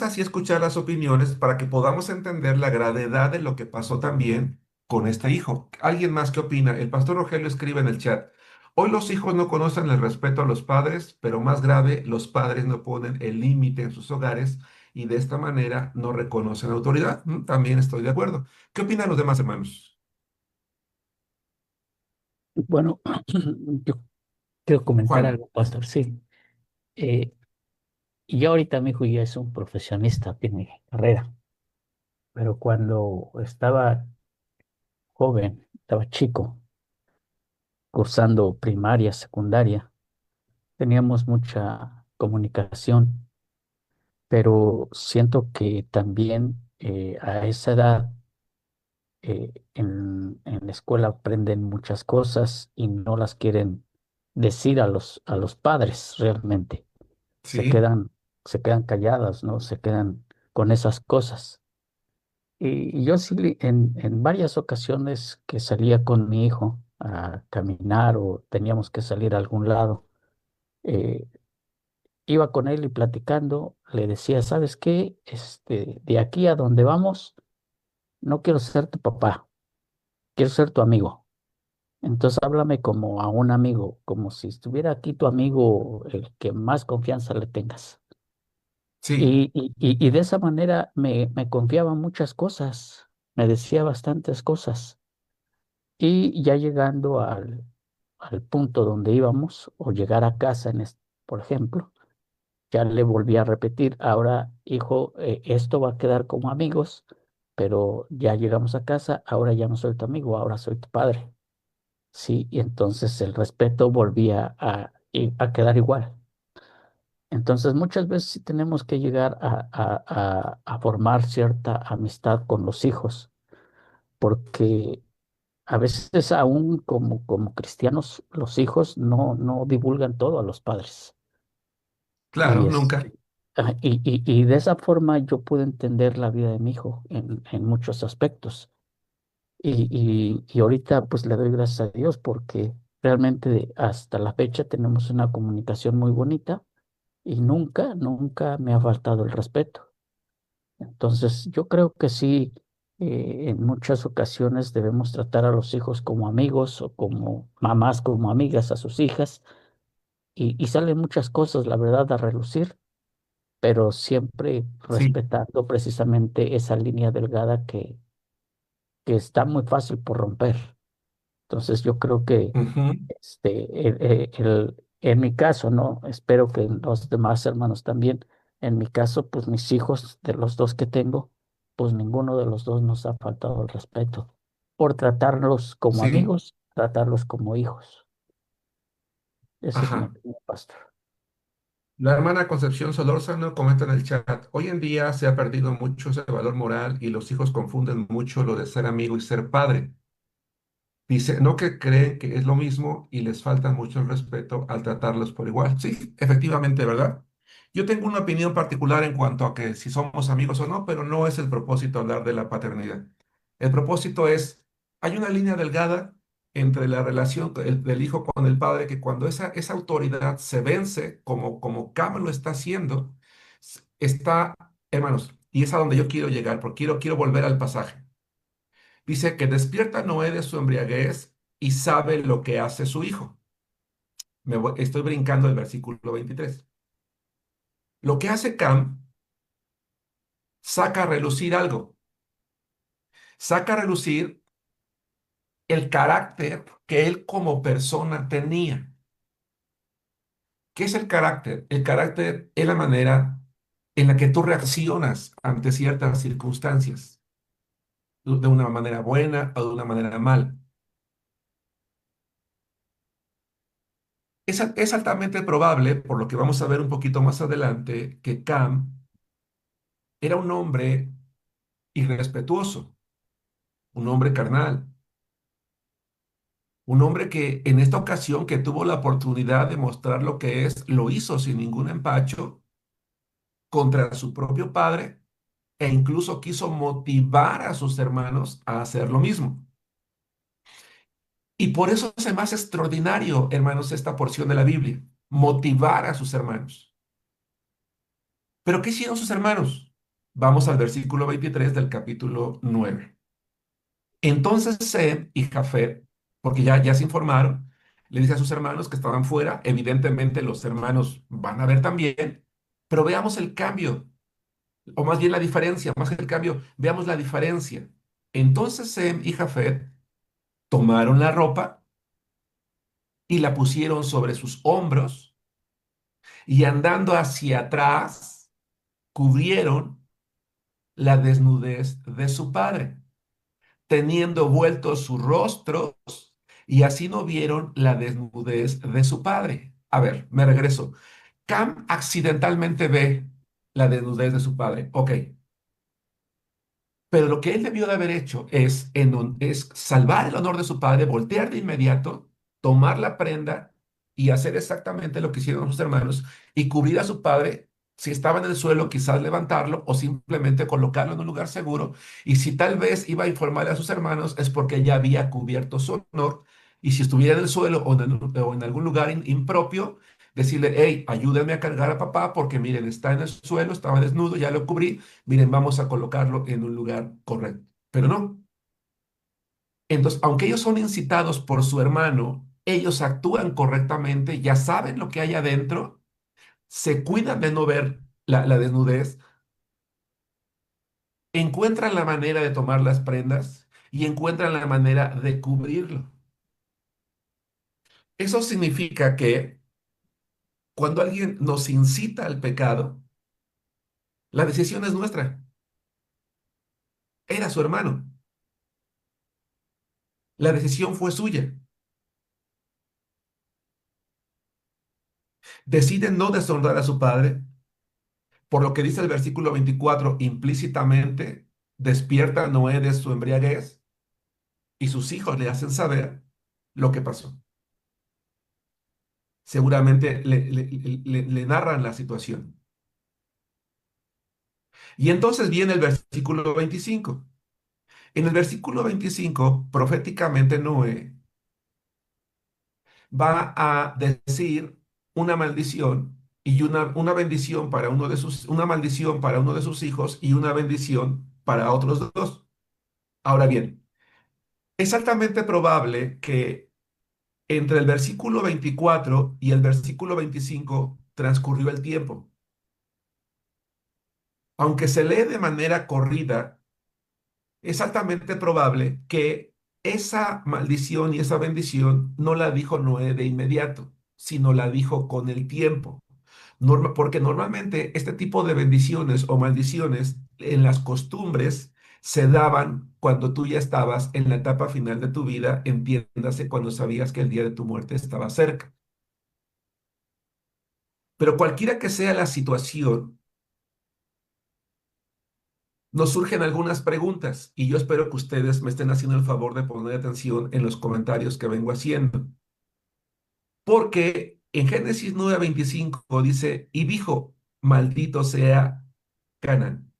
así escuchar las opiniones para que podamos entender la gravedad de lo que pasó también con este hijo. ¿Alguien más qué opina? El pastor Rogelio escribe en el chat. Hoy los hijos no conocen el respeto a los padres, pero más grave, los padres no ponen el límite en sus hogares y de esta manera no reconocen autoridad. También estoy de acuerdo. ¿Qué opinan los demás hermanos? Bueno, yo quiero comentar Juan, algo, pastor. Sí, eh, y ya ahorita mi hijo ya es un profesionista, tiene carrera, pero cuando estaba joven, estaba chico, cursando primaria, secundaria, teníamos mucha comunicación, pero siento que también a esa edad en la escuela aprenden muchas cosas y no las quieren decir a los padres realmente. Se sí, quedan, se quedan calladas, ¿no? Se quedan con esas cosas. Y yo sí, en varias ocasiones que salía con mi hijo a caminar o teníamos que salir a algún lado, eh, iba con él y platicando, le decía, ¿sabes qué? De aquí a donde vamos, no quiero ser tu papá, quiero ser tu amigo. Entonces háblame como a un amigo, como si estuviera aquí tu amigo, el que más confianza le tengas. sí, Y de esa manera me confiaba muchas cosas, me decía bastantes cosas. Y ya llegando al punto donde íbamos, o llegar a casa, por ejemplo, ya le volví a repetir, ahora, hijo, esto va a quedar como amigos, pero ya llegamos a casa, ahora ya no soy tu amigo, ahora soy tu padre. Sí, y entonces el respeto volvía a quedar igual. Entonces muchas veces sí tenemos que llegar a formar cierta amistad con los hijos, porque a veces aún como cristianos los hijos no divulgan todo a los padres. Y, claro, nunca. y de esa forma yo puedo entender la vida de mi hijo en muchos aspectos. Y ahorita pues le doy gracias a Dios porque realmente hasta la fecha tenemos una comunicación muy bonita y nunca me ha faltado el respeto. Entonces yo creo que sí, en muchas ocasiones debemos tratar a los hijos como amigos o como mamás como amigas a sus hijas y salen muchas cosas, la verdad, a relucir, pero siempre Sí. respetando precisamente esa línea delgada que está muy fácil por romper. Entonces yo creo que Ujú. en mi caso, ¿no? Espero que los demás hermanos también. En mi caso, pues mis hijos, de los dos que tengo, pues ninguno de los dos nos ha faltado el respeto. Por tratarlos como Sí, amigos, tratarlos como hijos. Esa es mi ajá. opinión, pastor. La hermana Concepción Solórzano comenta en el chat, hoy en día se ha perdido mucho ese valor moral y los hijos confunden mucho lo de ser amigo y ser padre. Dice, no que creen que es lo mismo y les falta mucho el respeto al tratarlos por igual. Sí, efectivamente, ¿verdad? Yo tengo una opinión particular en cuanto a que si somos amigos o no, pero no es el propósito hablar de la paternidad. El propósito es, hay una línea delgada entre la relación del hijo con el padre que cuando esa autoridad se vence, como Cam lo está haciendo, está, hermanos, y es a donde yo quiero llegar, porque quiero volver al pasaje. Dice que despierta Noé de su embriaguez y sabe lo que hace su hijo. Estoy brincando el versículo 23. Lo que hace Cam saca a relucir algo. Saca a relucir el carácter que él como persona tenía. ¿Qué es el carácter? El carácter es la manera en la que tú reaccionas ante ciertas circunstancias, de una manera buena o de una manera mal. Es altamente probable, por lo que vamos a ver un poquito más adelante, que Cam era un hombre irrespetuoso, un hombre carnal, un hombre que en esta ocasión que tuvo la oportunidad de mostrar lo que es, lo hizo sin ningún empacho contra su propio padre e incluso quiso motivar a sus hermanos a hacer lo mismo. Y por eso es más extraordinario, hermanos, esta porción de la Biblia, motivar a sus hermanos. Pero ¿qué hicieron sus hermanos? Vamos al versículo 23 del capítulo 9. Entonces Sem y Jafet, porque ya se informaron, le dice a sus hermanos que estaban fuera, evidentemente los hermanos van a ver también, pero veamos el cambio, o más bien la diferencia, más que el cambio, veamos la diferencia. Entonces Sem y Jafet tomaron la ropa y la pusieron sobre sus hombros y andando hacia atrás, cubrieron la desnudez de su padre, teniendo vueltos sus rostros, y así no vieron la desnudez de su padre. A ver, me regreso. Cam accidentalmente ve la desnudez de su padre. Ok, pero lo que él debió de haber hecho es salvar el honor de su padre, voltear de inmediato, tomar la prenda y hacer exactamente lo que hicieron sus hermanos y cubrir a su padre. Si estaba en el suelo, quizás levantarlo o simplemente colocarlo en un lugar seguro. Y si tal vez iba a informarle a sus hermanos, es porque ya había cubierto su honor. Y si estuviera en el suelo o en algún lugar impropio, decirle, hey, ayúdenme a cargar a papá porque miren, está en el suelo, estaba desnudo, ya lo cubrí, miren, vamos a colocarlo en un lugar correcto. Pero no. Entonces, aunque ellos son incitados por su hermano, ellos actúan correctamente, ya saben lo que hay adentro, se cuidan de no ver la desnudez, encuentran la manera de tomar las prendas y encuentran la manera de cubrirlo. Eso significa que cuando alguien nos incita al pecado, la decisión es nuestra. Era su hermano. La decisión fue suya. Deciden no deshonrar a su padre, por lo que dice el versículo 24, implícitamente despierta a Noé de su embriaguez y sus hijos le hacen saber lo que pasó. Seguramente le narran la situación. Y entonces viene el versículo 25. En el versículo 25, proféticamente Noé va a decir una maldición y una bendición para una maldición para uno de sus hijos y una bendición para otros dos. Ahora bien, es altamente probable que entre el versículo 24 y el versículo 25 transcurrió el tiempo. Aunque se lee de manera corrida, es altamente probable que esa maldición y esa bendición no la dijo Noé de inmediato, sino la dijo con el tiempo. Porque normalmente este tipo de bendiciones o maldiciones en las costumbres se daban cuando tú ya estabas en la etapa final de tu vida, entiéndase, cuando sabías que el día de tu muerte estaba cerca. Pero cualquiera que sea la situación, nos surgen algunas preguntas y yo espero que ustedes me estén haciendo el favor de poner atención en los comentarios que vengo haciendo. Porque en Génesis 9:25 dice, y dijo, maldito sea Canaán.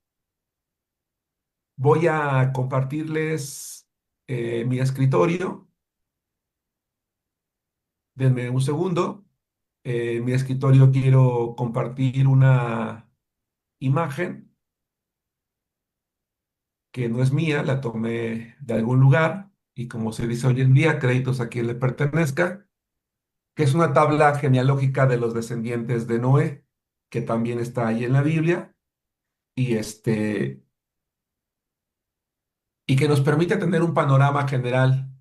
Voy a compartirles mi escritorio. Denme un segundo. Mi escritorio quiero compartir una imagen que no es mía, la tomé de algún lugar y como se dice hoy en día, créditos a quien le pertenezca, que es una tabla genealógica de los descendientes de Noé, que también está ahí en la Biblia y que nos permite tener un panorama general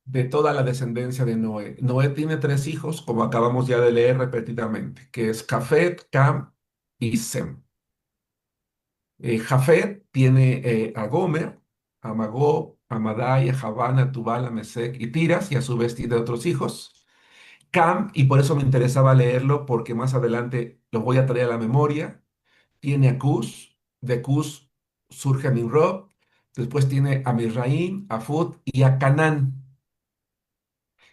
de toda la descendencia de Noé. Noé tiene tres hijos, como acabamos ya de leer repetidamente, que es Jafet, Cam y Sem. Jafet tiene a Gomer, a Magó, a Madai, a Javán, a Tubal, a Mesec y Tiras, y a su vez tiene otros hijos. Cam, y por eso me interesaba leerlo, porque más adelante lo voy a traer a la memoria, tiene a Cus, de Cus surge Nimrod, después tiene a Misraim, a Fut y a Canaán.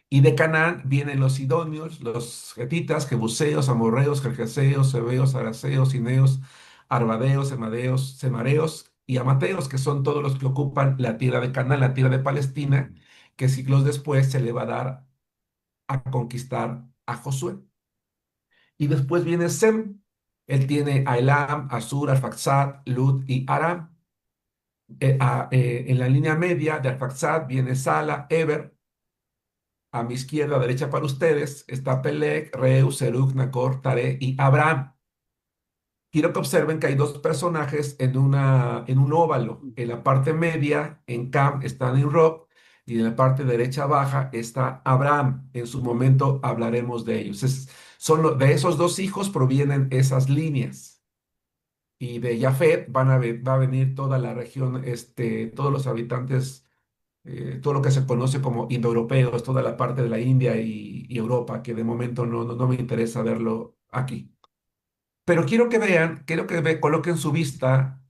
Y de Canaán vienen los sidonios, los getitas, jebuseos, amorreos, gergeseos, heveos, araceos, cineos, arvadeos, emadeos, semareos y amateos, que son todos los que ocupan la tierra de Canaán, la tierra de Palestina, que siglos después se le va a dar a conquistar a Josué. Y después viene Sem. Él tiene a Elam, Asur, Arfaxad, Lud y Aram. En la línea media de Arfaxad viene Sala, Eber. A mi izquierda, derecha para ustedes, está Peleg, Reu, Serug, Nacor, Tare y Abraham. Quiero que observen que hay dos personajes en un óvalo. En la parte media, en Cam, está Nimrod, y en la parte derecha baja está Abraham. En su momento hablaremos de ellos. De esos dos hijos provienen esas líneas. Y de Jafet va a venir toda la región, todos los habitantes, todo lo que se conoce como indoeuropeos, toda la parte de la India y Europa, que de momento no me interesa verlo aquí. Pero coloquen su vista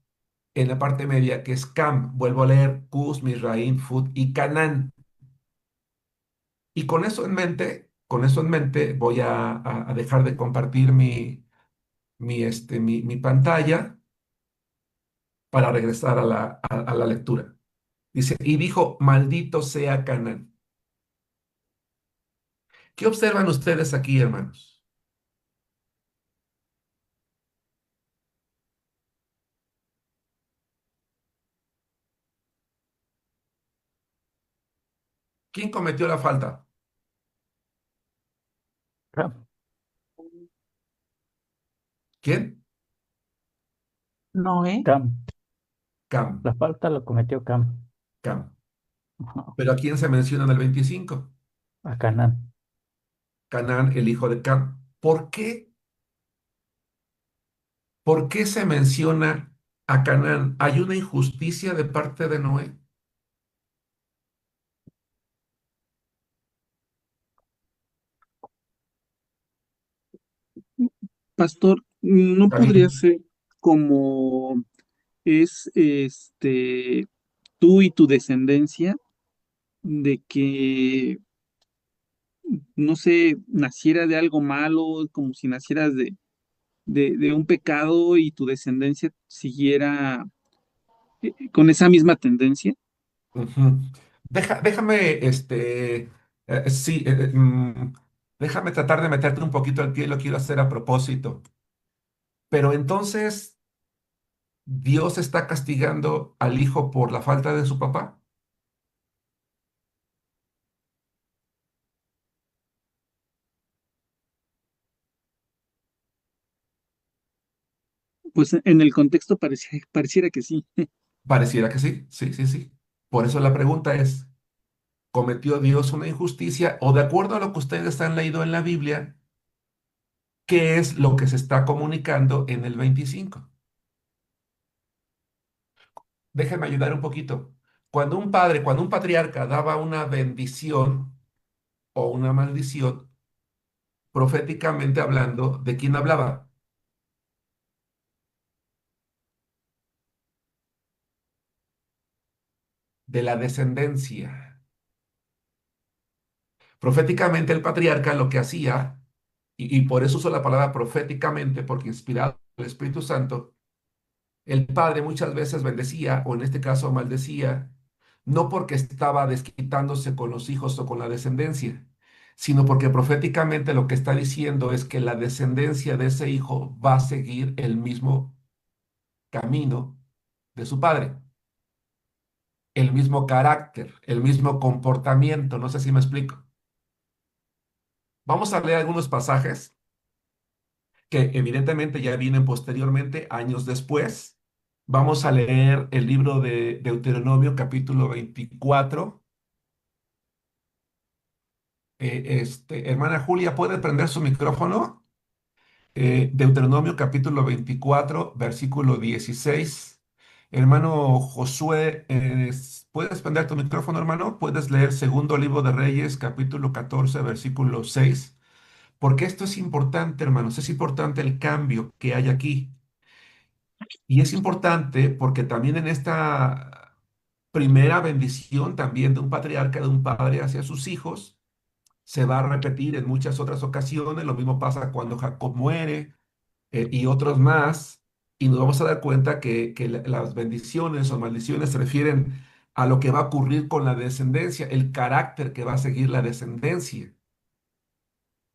en la parte media, que es Cam. Vuelvo a leer Cus, Mizraim, Fut y Canaán. Y con eso en mente, voy a dejar de compartir mi pantalla para regresar a la lectura. Dice, y dijo, maldito sea Canaán. ¿Qué observan ustedes aquí, hermanos? ¿Quién cometió la falta? Cam. ¿Quién? Noé. Cam. Cam. La falta lo cometió Cam. Cam. Ajá. Pero ¿a quién se menciona en el 25? A Canaán. Canaán, el hijo de Cam. ¿Por qué? ¿Por qué se menciona a Canaán? ¿Hay una injusticia de parte de Noé? Pastor, ¿no podría David. ser como es tú y tu descendencia de que, no sé, naciera de algo malo, como si nacieras de un pecado y tu descendencia siguiera con esa misma tendencia? Ujú. Déjame, sí, déjame tratar de meterte un poquito al pie, lo quiero hacer a propósito. Pero entonces, ¿Dios está castigando al hijo por la falta de su papá? Pues en el contexto pareciera que sí. Pareciera que sí, sí, sí, sí. Por eso la pregunta es, ¿cometió Dios una injusticia? O de acuerdo a lo que ustedes han leído en la Biblia, ¿qué es lo que se está comunicando en el 25? Déjenme ayudar un poquito. Cuando un patriarca daba una bendición o una maldición, proféticamente hablando, ¿de quién hablaba? De la descendencia. Proféticamente el patriarca lo que hacía, y por eso uso la palabra proféticamente, porque inspirado por el Espíritu Santo, el padre muchas veces bendecía, o en este caso maldecía, no porque estaba desquitándose con los hijos o con la descendencia, sino porque proféticamente lo que está diciendo es que la descendencia de ese hijo va a seguir el mismo camino de su padre, el mismo carácter, el mismo comportamiento. No sé si me explico. Vamos a leer algunos pasajes que evidentemente ya vienen posteriormente, años después. Vamos a leer el libro de Deuteronomio, capítulo 24. Hermana Julia, ¿puede prender su micrófono? Deuteronomio, capítulo 24, versículo 16. Hermano Josué, ¿puedes prender tu micrófono, hermano? Puedes leer segundo libro de Reyes, capítulo 14, versículo 6. Porque esto es importante, hermanos, es importante el cambio que hay aquí. Y es importante porque también en esta primera bendición también de un patriarca, de un padre hacia sus hijos, se va a repetir en muchas otras ocasiones. Lo mismo pasa cuando Jacob muere, y otros más. Y nos vamos a dar cuenta que las bendiciones o maldiciones se refieren a lo que va a ocurrir con la descendencia, el carácter que va a seguir la descendencia.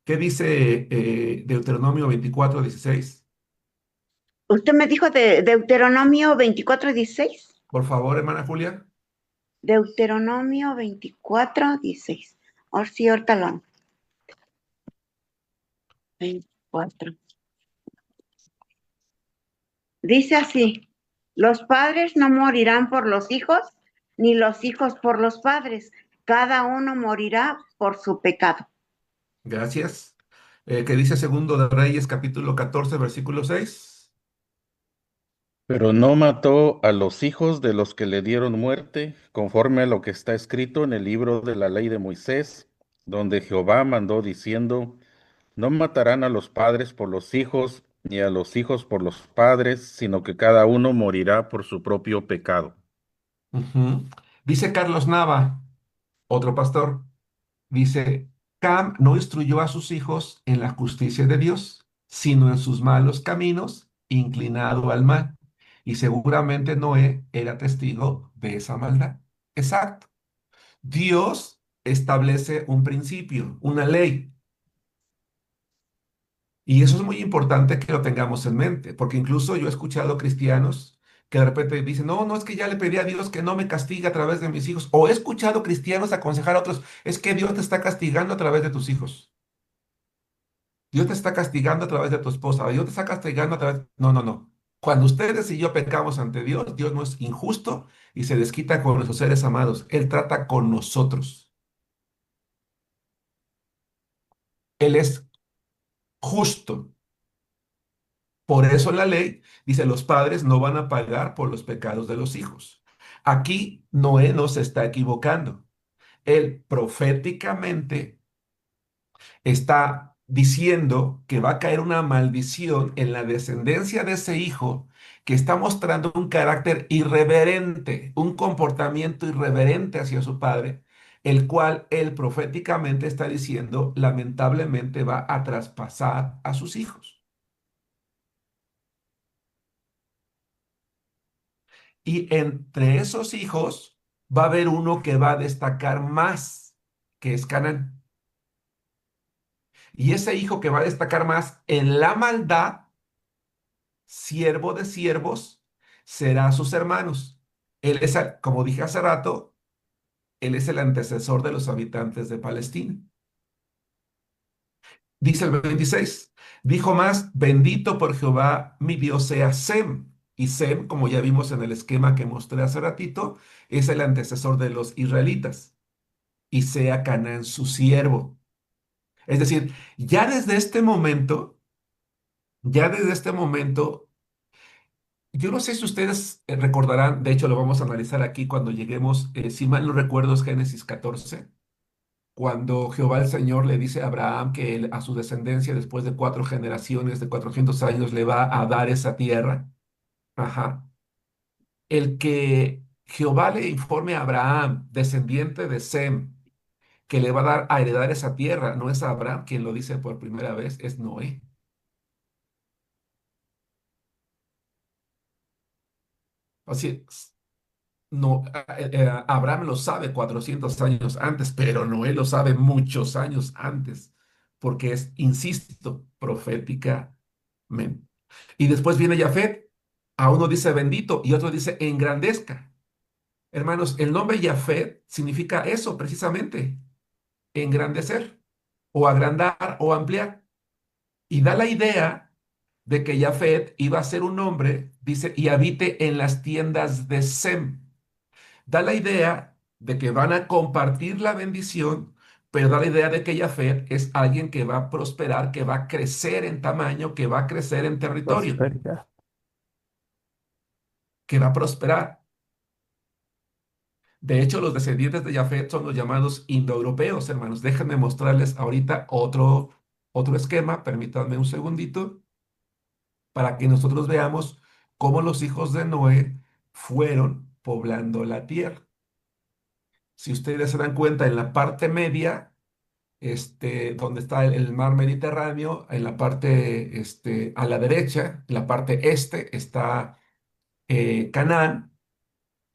¿Qué dice Deuteronomio 24:16? Usted me dijo de Deuteronomio 24:16. Por favor, hermana Julia. Deuteronomio 24:16. Ahora sí, ahorita lo 24. Dice así: los padres no morirán por los hijos, ni los hijos por los padres. Cada uno morirá por su pecado. Gracias. ¿Qué dice Segundo de Reyes, capítulo 14, versículo 6? Pero no mató a los hijos de los que le dieron muerte, conforme a lo que está escrito en el libro de la ley de Moisés, donde Jehová mandó diciendo, no matarán a los padres por los hijos, ni a los hijos por los padres, sino que cada uno morirá por su propio pecado. Ujú. Dice Carlos Nava, otro pastor, dice, Cam no instruyó a sus hijos en la justicia de Dios, sino en sus malos caminos, inclinado al mal. Y seguramente Noé era testigo de esa maldad. Exacto. Dios establece un principio, una ley. Y eso es muy importante que lo tengamos en mente, porque incluso yo he escuchado cristianos que de repente dicen, no, no es que ya le pedí a Dios que no me castigue a través de mis hijos. O he escuchado cristianos aconsejar a otros, es que Dios te está castigando a través de tus hijos. Dios te está castigando a través de tu esposa. Dios te está castigando a través... No, no, no. Cuando ustedes y yo pecamos ante Dios, Dios no es injusto y se desquita con nuestros seres amados. Él trata con nosotros. Él es justo. Por eso la ley dice, los padres no van a pagar por los pecados de los hijos. Aquí Noé no se está equivocando. Él proféticamente está diciendo que va a caer una maldición en la descendencia de ese hijo que está mostrando un carácter irreverente, un comportamiento irreverente hacia su padre, el cual él proféticamente está diciendo lamentablemente va a traspasar a sus hijos. Y entre esos hijos va a haber uno que va a destacar más, que es Canaán. Y ese hijo que va a destacar más en la maldad, siervo de siervos, será a sus hermanos. Él es, como dije hace rato, él es el antecesor de los habitantes de Palestina. Dice el 26, dijo más, bendito por Jehová mi Dios sea Sem. Y Sem, como ya vimos en el esquema que mostré hace ratito, es el antecesor de los israelitas. Y sea Canaán su siervo. Es decir, ya desde este momento, yo no sé si ustedes recordarán, de hecho lo vamos a analizar aquí cuando lleguemos, si mal no recuerdo es Génesis 14, cuando Jehová el Señor le dice a Abraham que a su descendencia después de 4 generaciones, de 400 años, le va a dar esa tierra. Ajá. El que Jehová le informe a Abraham, descendiente de Sem, que le va a dar a heredar esa tierra, no es Abraham quien lo dice por primera vez, es Noé. Así, no, Abraham lo sabe 400 años antes, pero Noé lo sabe muchos años antes, porque es, insisto, proféticamente. Y después viene Jafet, a uno dice bendito y otro dice engrandezca. Hermanos, el nombre Jafet significa eso precisamente, engrandecer o agrandar o ampliar. Y da la idea de que Jafet iba a ser un hombre, dice, y habite en las tiendas de Sem. Da la idea de que van a compartir la bendición, pero da la idea de que Jafet es alguien que va a prosperar, que va a crecer en tamaño, que va a crecer en territorio, Prosperidad. que va a prosperar. De hecho, los descendientes de Jafet son los llamados indoeuropeos, hermanos. Déjenme mostrarles ahorita otro esquema, permítanme un segundito, para que nosotros veamos cómo los hijos de Noé fueron poblando la tierra. Si ustedes se dan cuenta, en la parte media, donde está el mar Mediterráneo, en la parte, a la derecha, en la parte este, está Canaán.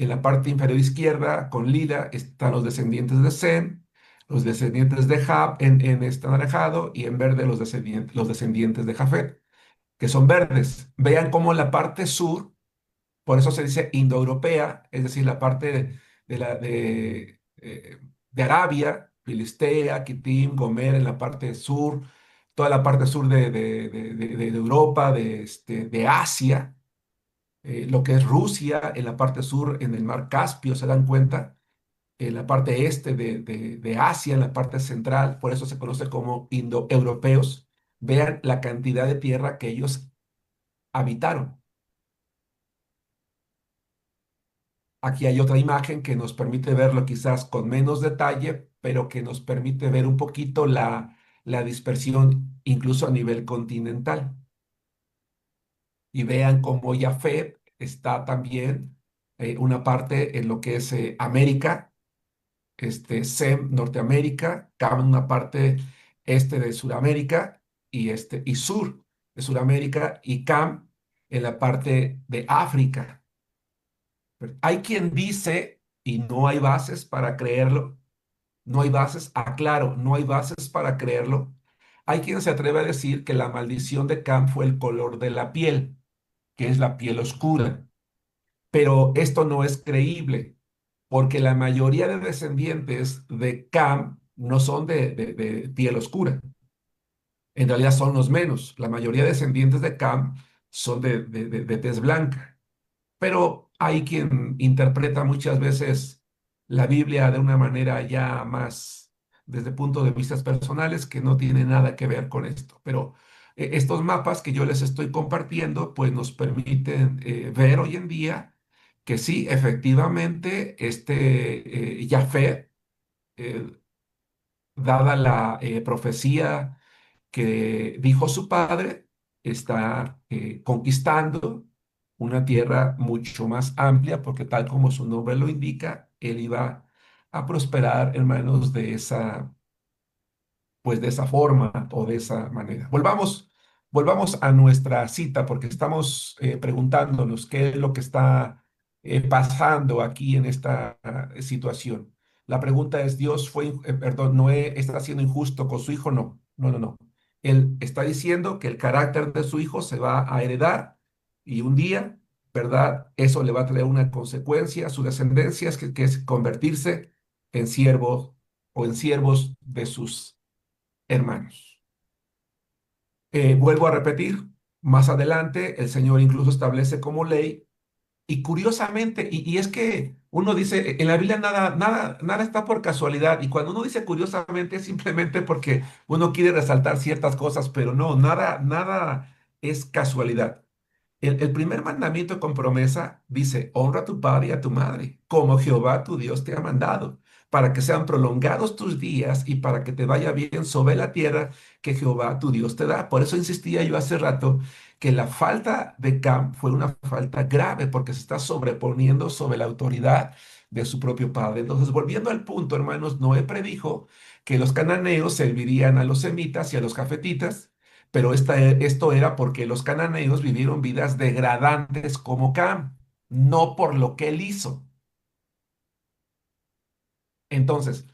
En la parte inferior izquierda, con lila, están los descendientes de Sem, los descendientes de Jab en este anaranjado, y en verde los descendientes de Jafet. que son verdes. Vean cómo la parte sur, por eso se dice indoeuropea, es decir, la parte de Arabia, Filistea, Kitim, Gomer en la parte sur, toda la parte sur de Europa, de Asia, lo que es Rusia en la parte sur, en el mar Caspio, ¿se dan cuenta? En la parte este de Asia, en la parte central, por eso se conoce como indoeuropeos. Vean la cantidad de tierra que ellos habitaron. Aquí hay otra imagen que nos permite verlo quizás con menos detalle, pero que nos permite ver un poquito la dispersión incluso a nivel continental. Y vean cómo Jafet está también una parte en lo que es América, Sem, Norteamérica, Cam, una parte este de Sudamérica y sur de Sudamérica y Cam en la parte de África. Hay quien dice, y no hay bases para creerlo, no hay bases, aclaro, no hay bases para creerlo. Hay quien se atreve a decir que la maldición de Cam fue el color de la piel, que es la piel oscura. Pero esto no es creíble, porque la mayoría de descendientes de Cam no son de piel oscura. En realidad son los menos. La mayoría de descendientes de Cam son de tez blanca. Pero hay quien interpreta muchas veces la Biblia de una manera ya más desde puntos de vista personales que no tiene nada que ver con esto. Pero estos mapas que yo les estoy compartiendo, pues nos permiten ver hoy en día que sí, efectivamente, Jafet, eh, dada la profecía que dijo su padre, está conquistando una tierra mucho más amplia, porque tal como su nombre lo indica, él iba a prosperar en manos de esa, pues de esa forma o de esa manera. Volvamos a nuestra cita, porque estamos preguntándonos qué es lo que está pasando aquí en esta situación. La pregunta es, perdón, Noé está siendo injusto con su hijo. No, no, no, no. Él está diciendo que el carácter de su hijo se va a heredar y un día, ¿verdad? Eso le va a traer una consecuencia a su descendencia, que es convertirse en siervo o en siervos de sus hermanos. Vuelvo a repetir, más adelante el Señor incluso establece como ley y curiosamente, y es que uno dice, en la Biblia nada está por casualidad y cuando uno dice curiosamente es simplemente porque uno quiere resaltar ciertas cosas, pero no, nada es casualidad. El primer mandamiento con promesa dice, honra a tu padre y a tu madre, como Jehová tu Dios te ha mandado, para que sean prolongados tus días y para que te vaya bien sobre la tierra que Jehová tu Dios te da. Por eso insistía yo hace rato que la falta de Cam fue una falta grave, porque se está sobreponiendo sobre la autoridad de su propio padre. Entonces, volviendo al punto, hermanos, Noé predijo que los cananeos servirían a los semitas y a los jafetitas, pero esto era porque los cananeos vivieron vidas degradantes como Cam, no por lo que él hizo. Entonces,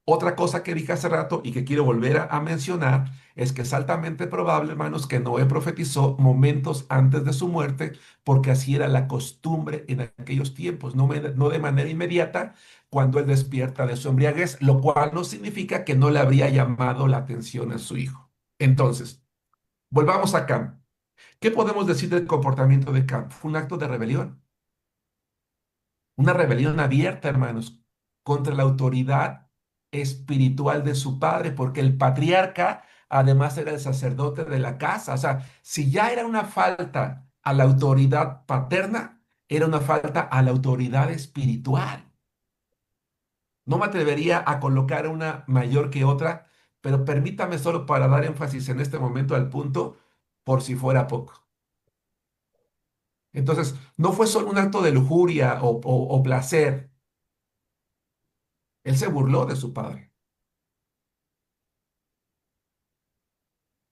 otra cosa que dije hace rato y que quiero volver a mencionar es que es altamente probable, hermanos, que Noé profetizó momentos antes de su muerte, porque así era la costumbre en aquellos tiempos, no de manera inmediata, cuando él despierta de su embriaguez, lo cual no significa que no le habría llamado la atención a su hijo. Entonces, volvamos a Cam. ¿Qué podemos decir del comportamiento de Cam? Fue un acto de rebelión, una rebelión abierta, hermanos, contra la autoridad espiritual de su padre, porque el patriarca además era el sacerdote de la casa. O sea, si ya era una falta a la autoridad paterna, era una falta a la autoridad espiritual. No me atrevería a colocar una mayor que otra, pero permítame solo para dar énfasis en este momento al punto, por si fuera poco. Entonces, no fue solo un acto de lujuria o placer. Él se burló de su padre.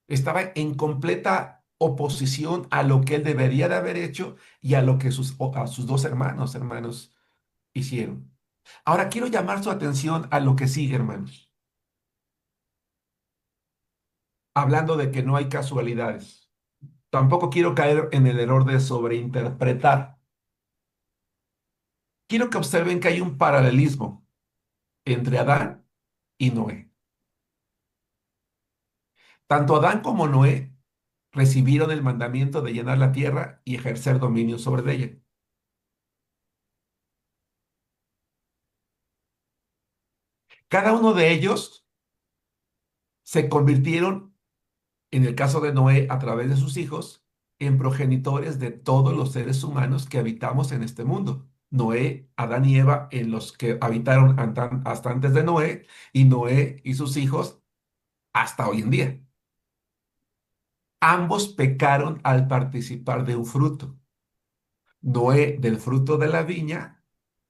Estaba en completa oposición a lo que él debería de haber hecho y a lo que a sus dos hermanos, hicieron. Ahora quiero llamar su atención a lo que sigue, hermanos. Hablando de que no hay casualidades. tampoco quiero caer en el error de sobreinterpretar. Quiero que observen que hay un paralelismo entre Adán y Noé. Tanto Adán como Noé recibieron el mandamiento de llenar la tierra y ejercer dominio sobre ella. Cada uno de ellos se convirtieron, en el caso de Noé, a través de sus hijos, en progenitores de todos los seres humanos que habitamos en este mundo. Noé, Adán y Eva, en los que habitaron hasta antes de Noé, y Noé y sus hijos hasta hoy en día. Ambos pecaron al participar de un fruto. Noé del fruto de la viña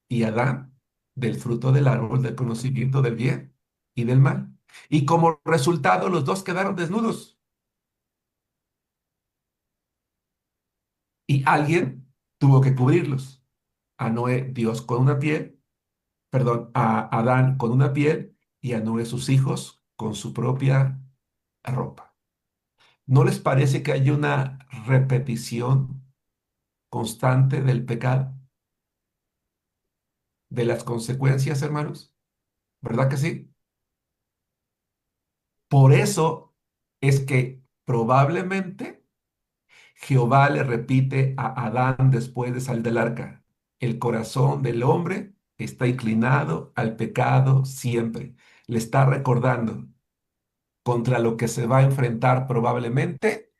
y Adán del fruto del árbol del conocimiento del bien y del mal. Y como resultado, los dos quedaron desnudos. Y alguien tuvo que cubrirlos. A Noé, Dios con una piel, perdón, a Adán con una piel y a Noé sus hijos con su propia ropa. ¿No les parece que hay una repetición constante del pecado, de las consecuencias, hermanos? ¿Verdad que sí? Por eso es que probablemente Jehová le repite a Adán después de salir del arca: el corazón del hombre está inclinado al pecado siempre. Le está recordando contra lo que se va a enfrentar probablemente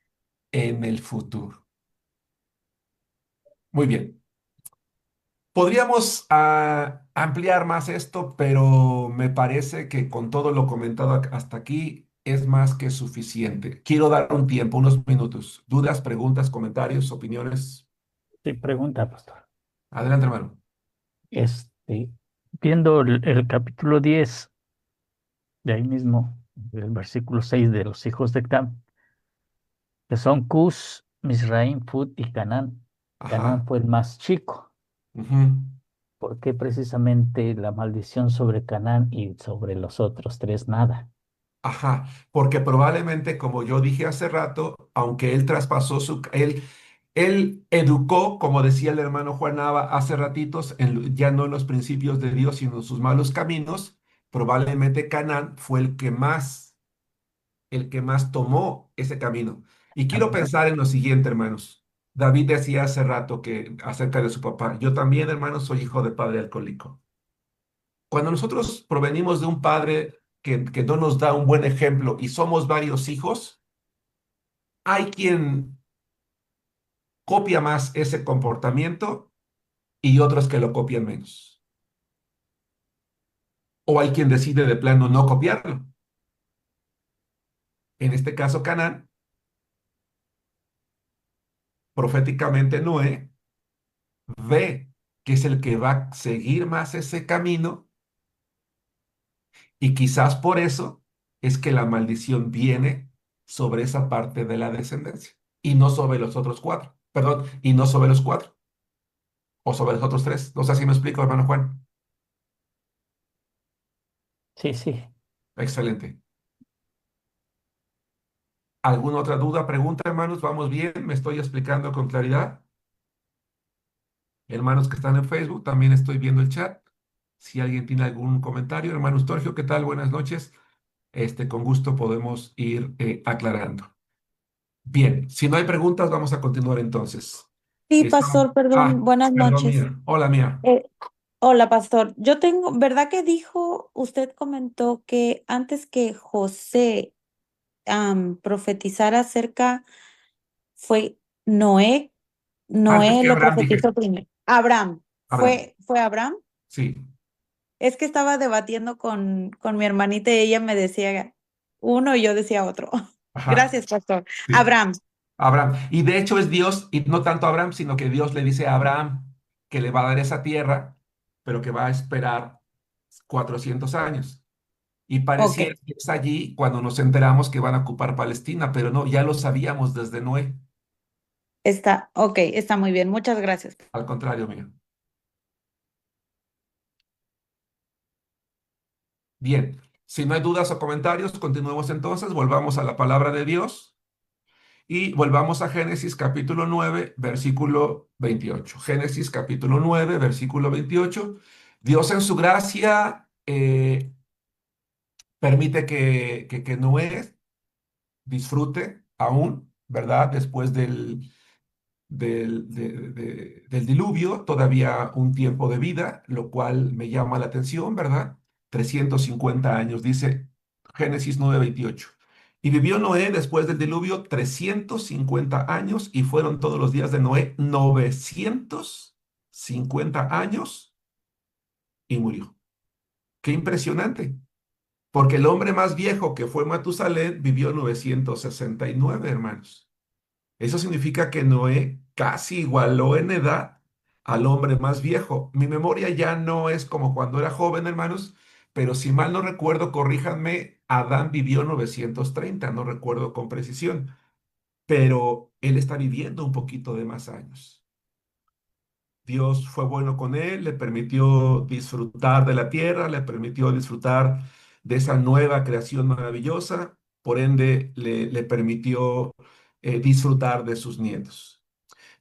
en el futuro. Muy bien. Podríamos ampliar más esto, pero me parece que con todo lo comentado hasta aquí es más que suficiente. Quiero dar un tiempo, unos minutos. ¿Dudas, preguntas, comentarios, opiniones? Sí, pregunta, pastor. Adelante, hermano. Este, viendo el capítulo 10 de ahí mismo, el versículo 6 de los hijos de Cam, que son Cus, Misraim, Fut y Canaán. Canaán Ajá. fue el más chico. Ujú. ¿Por qué precisamente la maldición sobre Canaán y sobre los otros tres nada? Ajá, porque probablemente, como yo dije hace rato, aunque él traspasó él educó, como decía el hermano Juan Nava hace ratitos, ya no en los principios de Dios, sino en sus malos caminos, probablemente Canaán fue el que más tomó ese camino. Y quiero pensar en lo siguiente, hermanos. David decía hace rato que acerca de su papá: yo también, hermanos, soy hijo de padre alcohólico. Cuando nosotros provenimos de un padre que no nos da un buen ejemplo y somos varios hijos, hay quien copia más ese comportamiento y otros que lo copian menos. O hay quien decide de plano no copiarlo. En este caso, Canaán, proféticamente Noé, ve que es el que va a seguir más ese camino, y quizás por eso es que la maldición viene sobre esa parte de la descendencia y no sobre los otros cuatro. Perdón, y no sobre los cuatro o sobre los otros tres. No sé si me explico, hermano Juan. Sí, sí. Excelente. ¿Alguna otra duda, pregunta, hermanos? ¿Vamos bien? ¿Me estoy explicando con claridad? Hermanos que están en Facebook, también estoy viendo el chat. Si alguien tiene algún comentario, hermano Storgio, ¿qué tal? Buenas noches. Con gusto podemos ir aclarando. Bien, si no hay preguntas, vamos a continuar entonces. Sí, Estamos... pastor, perdón, buenas Perdón, noches. mía. Hola, mía. Hola, pastor. Yo tengo, ¿verdad que dijo, usted comentó que antes que José profetizara acerca, fue Noé? Antes Noé que lo Abraham, dije. profetizó primero. Abraham. Abraham. ¿Fue Abraham? Sí. Es que estaba debatiendo con mi hermanita y ella me decía uno y yo decía otro. Ajá. Gracias, pastor. Sí. Abraham. Abraham. Y de hecho es Dios, y no tanto Abraham, sino que Dios le dice a Abraham que le va a dar esa tierra, pero que va a esperar 400 años. Y Ok, pareciera que es allí cuando nos enteramos que van a ocupar Palestina, pero no, ya lo sabíamos desde Noé. está muy bien. Muchas gracias. Al contrario, mío. Bien, si no hay dudas o comentarios, continuemos entonces, volvamos a la palabra de Dios. Y volvamos a Génesis capítulo 9, versículo 28. Génesis capítulo 9, versículo 28. Dios en su gracia permite que Noé disfrute aún, ¿verdad? Después del diluvio, todavía un tiempo de vida, lo cual me llama la atención, ¿verdad? 350 años, dice Génesis 9:28. Y vivió Noé después del diluvio 350 años y fueron todos los días de Noé 950 años y murió. Qué impresionante, porque el hombre más viejo que fue Matusalén vivió 969, hermanos. Eso significa que Noé casi igualó en edad al hombre más viejo. Mi memoria ya no es como cuando era joven, hermanos, pero si mal no recuerdo, corríjanme, Adán vivió 930, no recuerdo con precisión, pero él está viviendo un poquito de más años. Dios fue bueno con él, le permitió disfrutar de la tierra, le permitió disfrutar de esa nueva creación maravillosa, por ende le permitió disfrutar de sus nietos.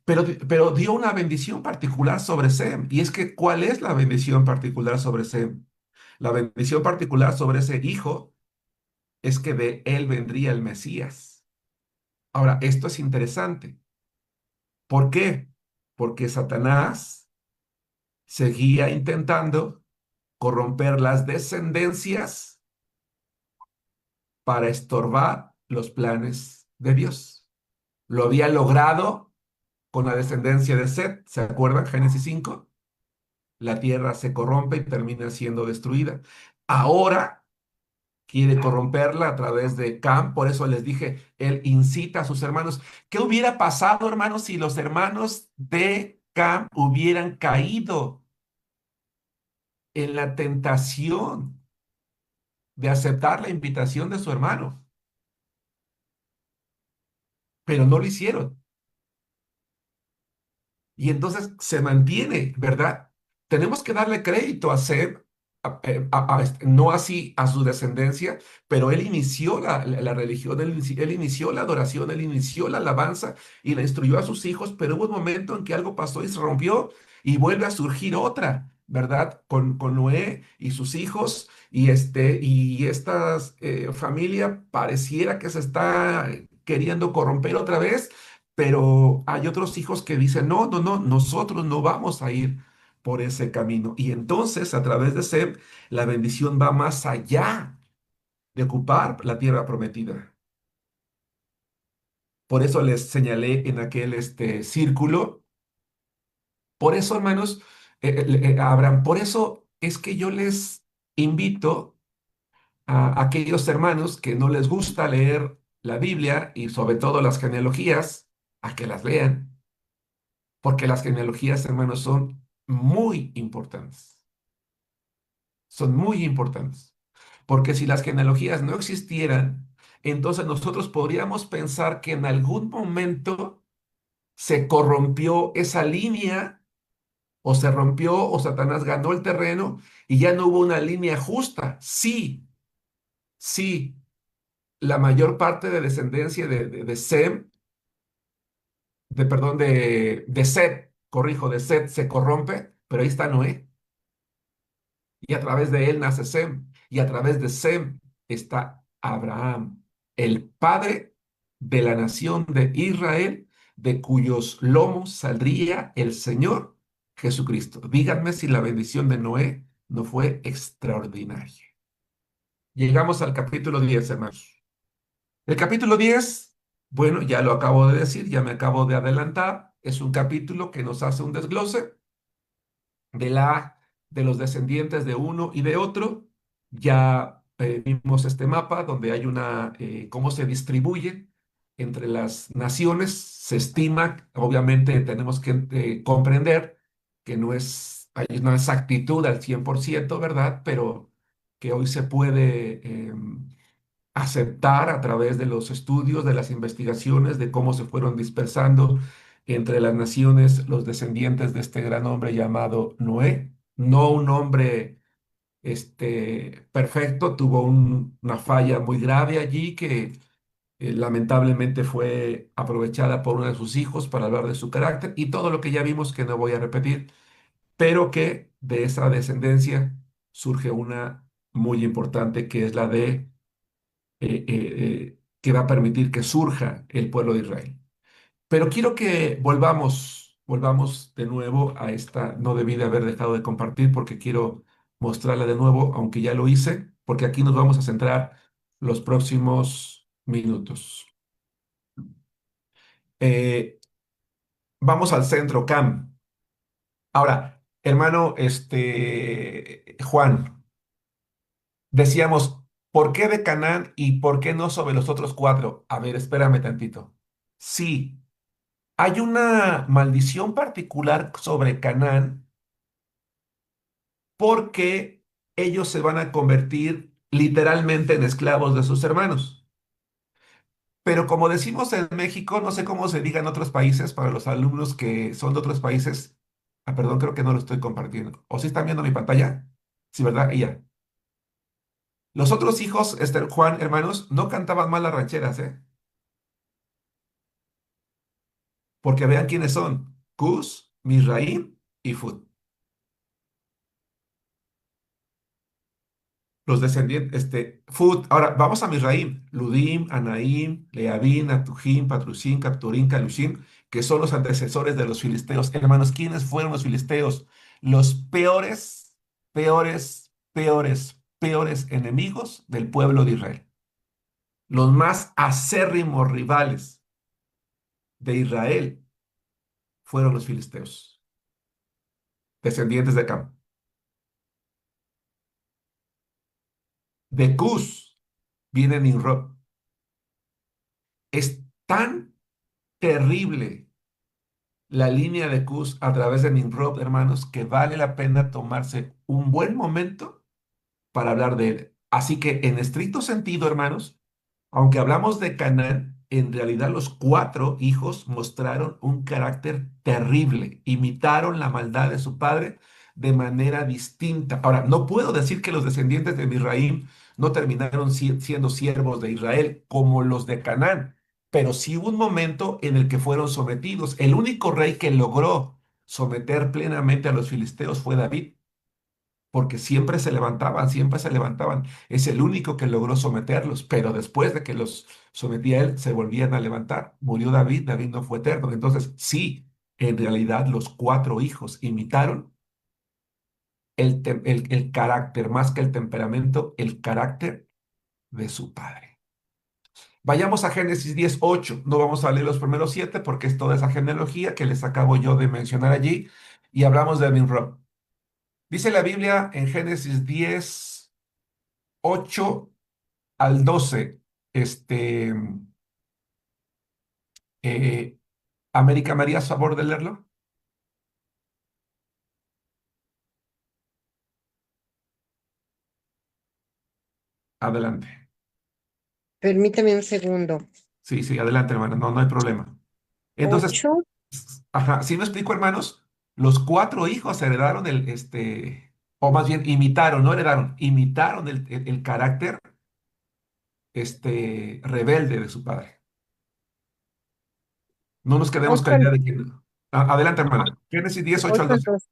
Pero dio una bendición particular sobre Sem. Y es que, ¿cuál es la bendición particular sobre Sem? La bendición particular sobre ese hijo es que de él vendría el Mesías. Ahora, esto es interesante. ¿Por qué? Porque Satanás seguía intentando corromper las descendencias para estorbar los planes de Dios. Lo había logrado con la descendencia de Set, ¿se acuerdan? Génesis 5. La tierra se corrompe y termina siendo destruida. Ahora quiere corromperla a través de Cam, por eso les dije, él incita a sus hermanos. ¿Qué hubiera pasado, hermanos, si los hermanos de Cam hubieran caído en la tentación de aceptar la invitación de su hermano? Pero no lo hicieron. Y entonces se mantiene, ¿verdad? Tenemos que darle crédito a Sem, no así a su descendencia, pero él inició la religión, él inició la adoración, él inició la alabanza y la instruyó a sus hijos, pero hubo un momento en que algo pasó y se rompió y vuelve a surgir otra, ¿verdad? Con Noé y sus hijos y esta familia pareciera que se está queriendo corromper otra vez, pero hay otros hijos que dicen, no, no, no, nosotros no vamos a ir por ese camino. Y entonces, a través de Sem, la bendición va más allá de ocupar la tierra prometida. Por eso les señalé en aquel círculo. Por eso, hermanos, Abraham, por eso es que yo les invito a aquellos hermanos que no les gusta leer la Biblia y sobre todo las genealogías, a que las lean. Porque las genealogías, hermanos, son muy importantes. Son muy importantes. Porque si las genealogías no existieran, entonces nosotros podríamos pensar que en algún momento se corrompió esa línea, o se rompió, o Satanás ganó el terreno y ya no hubo una línea justa. Sí, sí, la mayor parte de descendencia de Sem, perdón, de Set, corrijo, de Set se corrompe, pero ahí está Noé. Y a través de él nace Sem. Y a través de Sem está Abraham, el padre de la nación de Israel, de cuyos lomos saldría el Señor Jesucristo. Díganme si la bendición de Noé no fue extraordinaria. Llegamos al capítulo 10, hermanos. El capítulo 10, bueno, ya lo acabo de decir, ya me acabo de adelantar. Es un capítulo que nos hace un desglose de de los descendientes de uno y de otro. Ya vimos este mapa donde hay cómo se distribuye entre las naciones. Se estima, obviamente tenemos que comprender que hay una exactitud al 100%, ¿verdad? Pero que hoy se puede aceptar a través de los estudios, de las investigaciones, de cómo se fueron dispersando entre las naciones los descendientes de este gran hombre llamado Noé. No un hombre perfecto, tuvo una falla muy grave allí que lamentablemente fue aprovechada por uno de sus hijos para hablar de su carácter y todo lo que ya vimos que no voy a repetir, pero que de esa descendencia surge una muy importante que es la de que va a permitir que surja el pueblo de Israel. Pero quiero que volvamos de nuevo a esta, no debí de haber dejado de compartir porque quiero mostrarla de nuevo, aunque ya lo hice, porque aquí nos vamos a centrar los próximos minutos. Eh, Vamos al centro, Cam. Ahora, hermano, Juan, decíamos, ¿por qué de Canaán y por qué no sobre los otros cuatro? A ver, espérame tantito. Sí, hay una maldición particular sobre Canaán porque ellos se van a convertir literalmente en esclavos de sus hermanos. Pero como decimos en México, no sé cómo se diga en otros países para los alumnos que son de otros países. Ah, perdón, creo que no lo estoy compartiendo. ¿O sí están viendo mi pantalla? Sí, ¿verdad? Y ya. Los otros hijos, Juan, hermanos, no cantaban mal las rancheras, ¿eh? Porque vean quiénes son. Cus, Misraim y Fut. Los descendientes, Fut. Ahora, vamos a Misraim. Ludim, Anaim, Leabim, Atujim, Patrusim, Capturim, Calushim, que son los antecesores de los filisteos. Hermanos, ¿quiénes fueron los filisteos? Los peores, peores, peores, peores enemigos del pueblo de Israel. Los más acérrimos rivales de Israel fueron los filisteos, descendientes de Cam. De Cus viene Nimrod. Es tan terrible la línea de Cus a través de Nimrod, hermanos, que vale la pena tomarse un buen momento para hablar de él. Así que en estricto sentido, hermanos, aunque hablamos de Canaán, en realidad los cuatro hijos mostraron un carácter terrible, imitaron la maldad de su padre de manera distinta. Ahora, no puedo decir que los descendientes de Misraim no terminaron siendo siervos de Israel como los de Canaán, pero sí hubo un momento en el que fueron sometidos. El único rey que logró someter plenamente a los filisteos fue David, porque siempre se levantaban, siempre se levantaban. Es el único que logró someterlos, pero después de que los sometía él, se volvían a levantar. Murió David, David no fue eterno. Entonces, sí, en realidad los cuatro hijos imitaron el carácter, más que el temperamento, el carácter de su padre. Vayamos a Génesis 10:8. No vamos a leer los primeros 7 porque es toda esa genealogía que les acabo yo de mencionar allí y hablamos de Nimrod. Dice la Biblia en Génesis 10:8 al 12. Este, eh, América, ¿me harías favor de leerlo? Adelante. Permítame un segundo. Sí, sí, adelante, hermano. No, no hay problema. Entonces, 8. ajá, ¿sí me explico, hermanos? Los cuatro hijos heredaron o más bien imitaron, no heredaron, imitaron el carácter, rebelde de su padre. No nos quedemos con la idea de que... Adelante, hermana. Génesis 10:8 al 12. 8.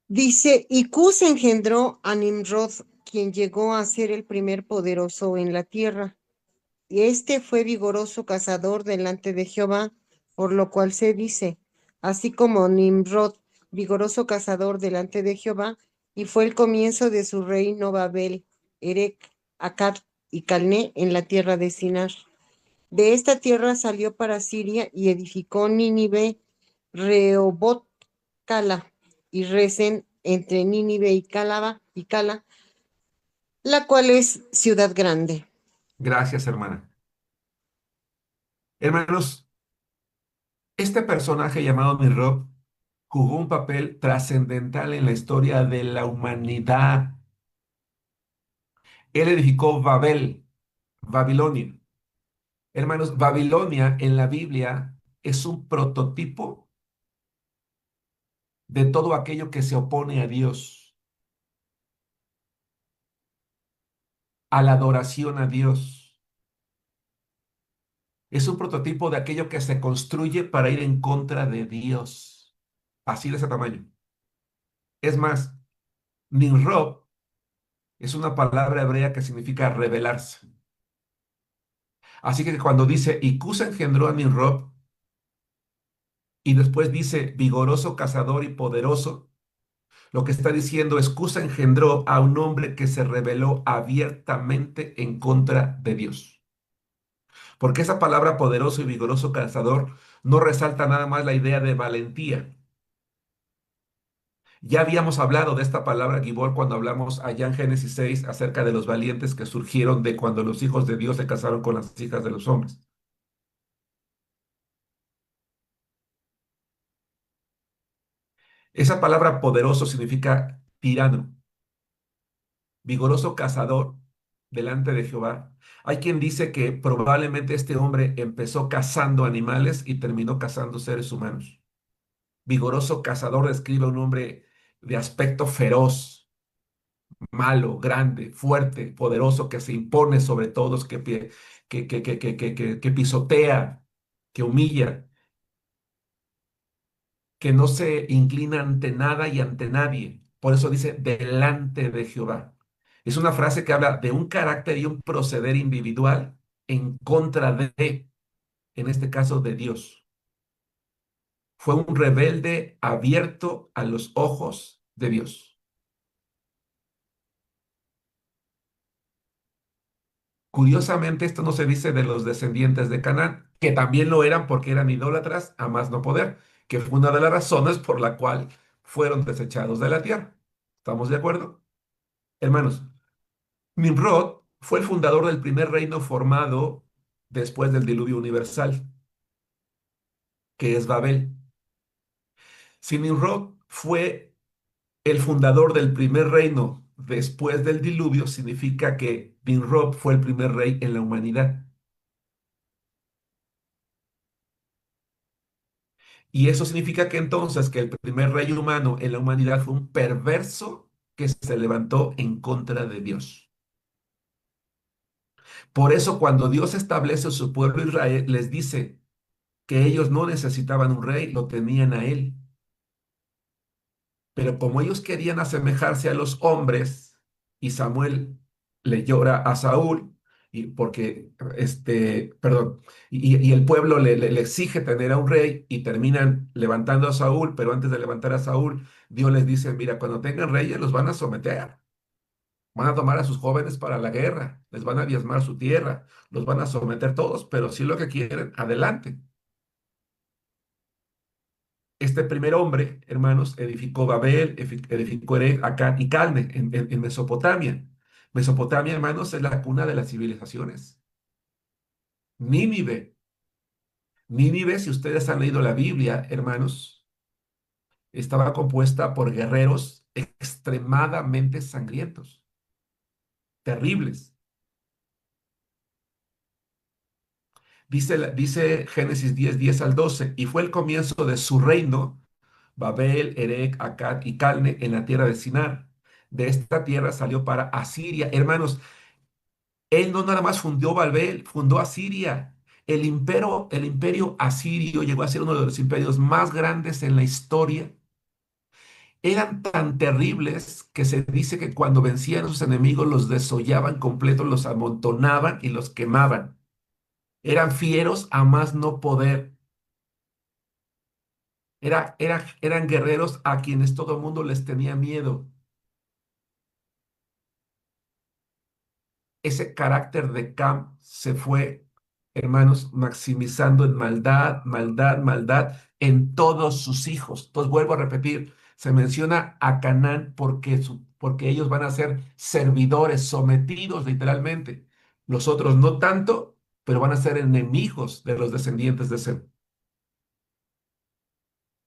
Dice, y Cus engendró a Nimrod, quien llegó a ser el primer poderoso en la tierra. Y este fue vigoroso cazador delante de Jehová, por lo cual se dice, así como Nimrod, vigoroso cazador delante de Jehová, y fue el comienzo de su reino Babel, Erec, Akkad y Calné en la tierra de Sinar. De esta tierra salió para Siria y edificó Nínive, Rehobot, Cala y Resen entre Nínive y Cala, la cual es ciudad grande. Gracias, hermana. Hermanos, este personaje llamado Nimrod jugó un papel trascendental en la historia de la humanidad. Él edificó Babel, Babilonia. Hermanos, Babilonia en la Biblia es un prototipo de todo aquello que se opone a Dios, a la adoración a Dios. Es un prototipo de aquello que se construye para ir en contra de Dios. Así de ese tamaño. Es más, Nimrod es una palabra hebrea que significa rebelarse. Así que cuando dice, y Cusa engendró a Nimrod, y después dice, vigoroso cazador y poderoso, lo que está diciendo es, Cusa engendró a un hombre que se rebeló abiertamente en contra de Dios. Porque esa palabra poderoso y vigoroso cazador no resalta nada más la idea de valentía. Ya habíamos hablado de esta palabra Gibor cuando hablamos allá en Génesis 6 acerca de los valientes que surgieron de cuando los hijos de Dios se casaron con las hijas de los hombres. Esa palabra poderoso significa tirano, vigoroso cazador delante de Jehová. Hay quien dice que probablemente este hombre empezó cazando animales y terminó cazando seres humanos. Vigoroso cazador describe a un hombre de aspecto feroz, malo, grande, fuerte, poderoso, que se impone sobre todos, que pisotea, que humilla, que no se inclina ante nada y ante nadie. Por eso dice delante de Jehová. Es una frase que habla de un carácter y un proceder individual en contra de, en este caso, de Dios. Fue un rebelde abierto a los ojos de Dios. Curiosamente, esto no se dice de los descendientes de Canaán, que también lo eran porque eran idólatras a más no poder, que fue una de las razones por la cual fueron desechados de la tierra. ¿Estamos de acuerdo? Hermanos, Nimrod fue el fundador del primer reino formado después del diluvio universal, que es Babel. Si Nimrod fue el fundador del primer reino después del diluvio, significa que Nimrod fue el primer rey en la humanidad. Y eso significa que entonces que el primer rey humano en la humanidad fue un perverso que se levantó en contra de Dios. Por eso cuando Dios establece su pueblo Israel, les dice que ellos no necesitaban un rey, lo tenían a él. Pero como ellos querían asemejarse a los hombres, y Samuel le llora a Saúl, y porque, perdón, y el pueblo le exige tener a un rey, y terminan levantando a Saúl, pero antes de levantar a Saúl, Dios les dice, mira, cuando tengan reyes los van a someter, van a tomar a sus jóvenes para la guerra, les van a diezmar su tierra, los van a someter todos, pero si lo que quieren, adelante. Este primer hombre, hermanos, edificó Babel, edificó Erech, Accad y Calne en Mesopotamia. Mesopotamia, hermanos, es la cuna de las civilizaciones. Nínive. Nínive, si ustedes han leído la Biblia, hermanos, estaba compuesta por guerreros extremadamente sangrientos, terribles. Dice Génesis 10, 10 al 12, y fue el comienzo de su reino Babel, Erech, Accad y Calne en la tierra de Sinar. De esta tierra salió para Asiria. Hermanos, él no nada más fundó Babel, fundó Asiria. El imperio asirio llegó a ser uno de los imperios más grandes en la historia. Eran tan terribles que se dice que cuando vencían a sus enemigos los desollaban completos, los amontonaban y los quemaban. Eran fieros a más no poder. Eran guerreros a quienes todo el mundo les tenía miedo. Ese carácter de Cam se fue, hermanos, maximizando en maldad, maldad, maldad en todos sus hijos. Entonces vuelvo a repetir, se menciona a Canaán porque ellos van a ser servidores, sometidos literalmente. Los otros no tanto, pero van a ser enemigos de los descendientes de Sem.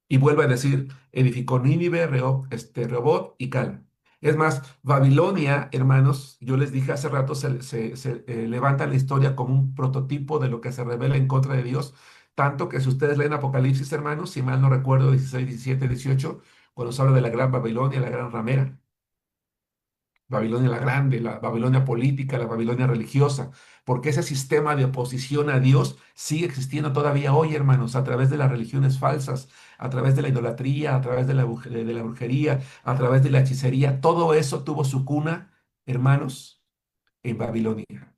Y vuelve a decir, edificó Nínive, Rehoboth y Cal. Es más, Babilonia, hermanos, yo les dije hace rato, se levanta la historia como un prototipo de lo que se revela en contra de Dios, tanto que si ustedes leen Apocalipsis, hermanos, si mal no recuerdo, 16, 17, 18, cuando se habla de la gran Babilonia, la gran ramera. Babilonia la grande, la Babilonia política, la Babilonia religiosa, porque ese sistema de oposición a Dios sigue existiendo todavía hoy, hermanos, a través de las religiones falsas, a través de la idolatría, a través de de la brujería, a través de la hechicería. Todo eso tuvo su cuna, hermanos, en Babilonia.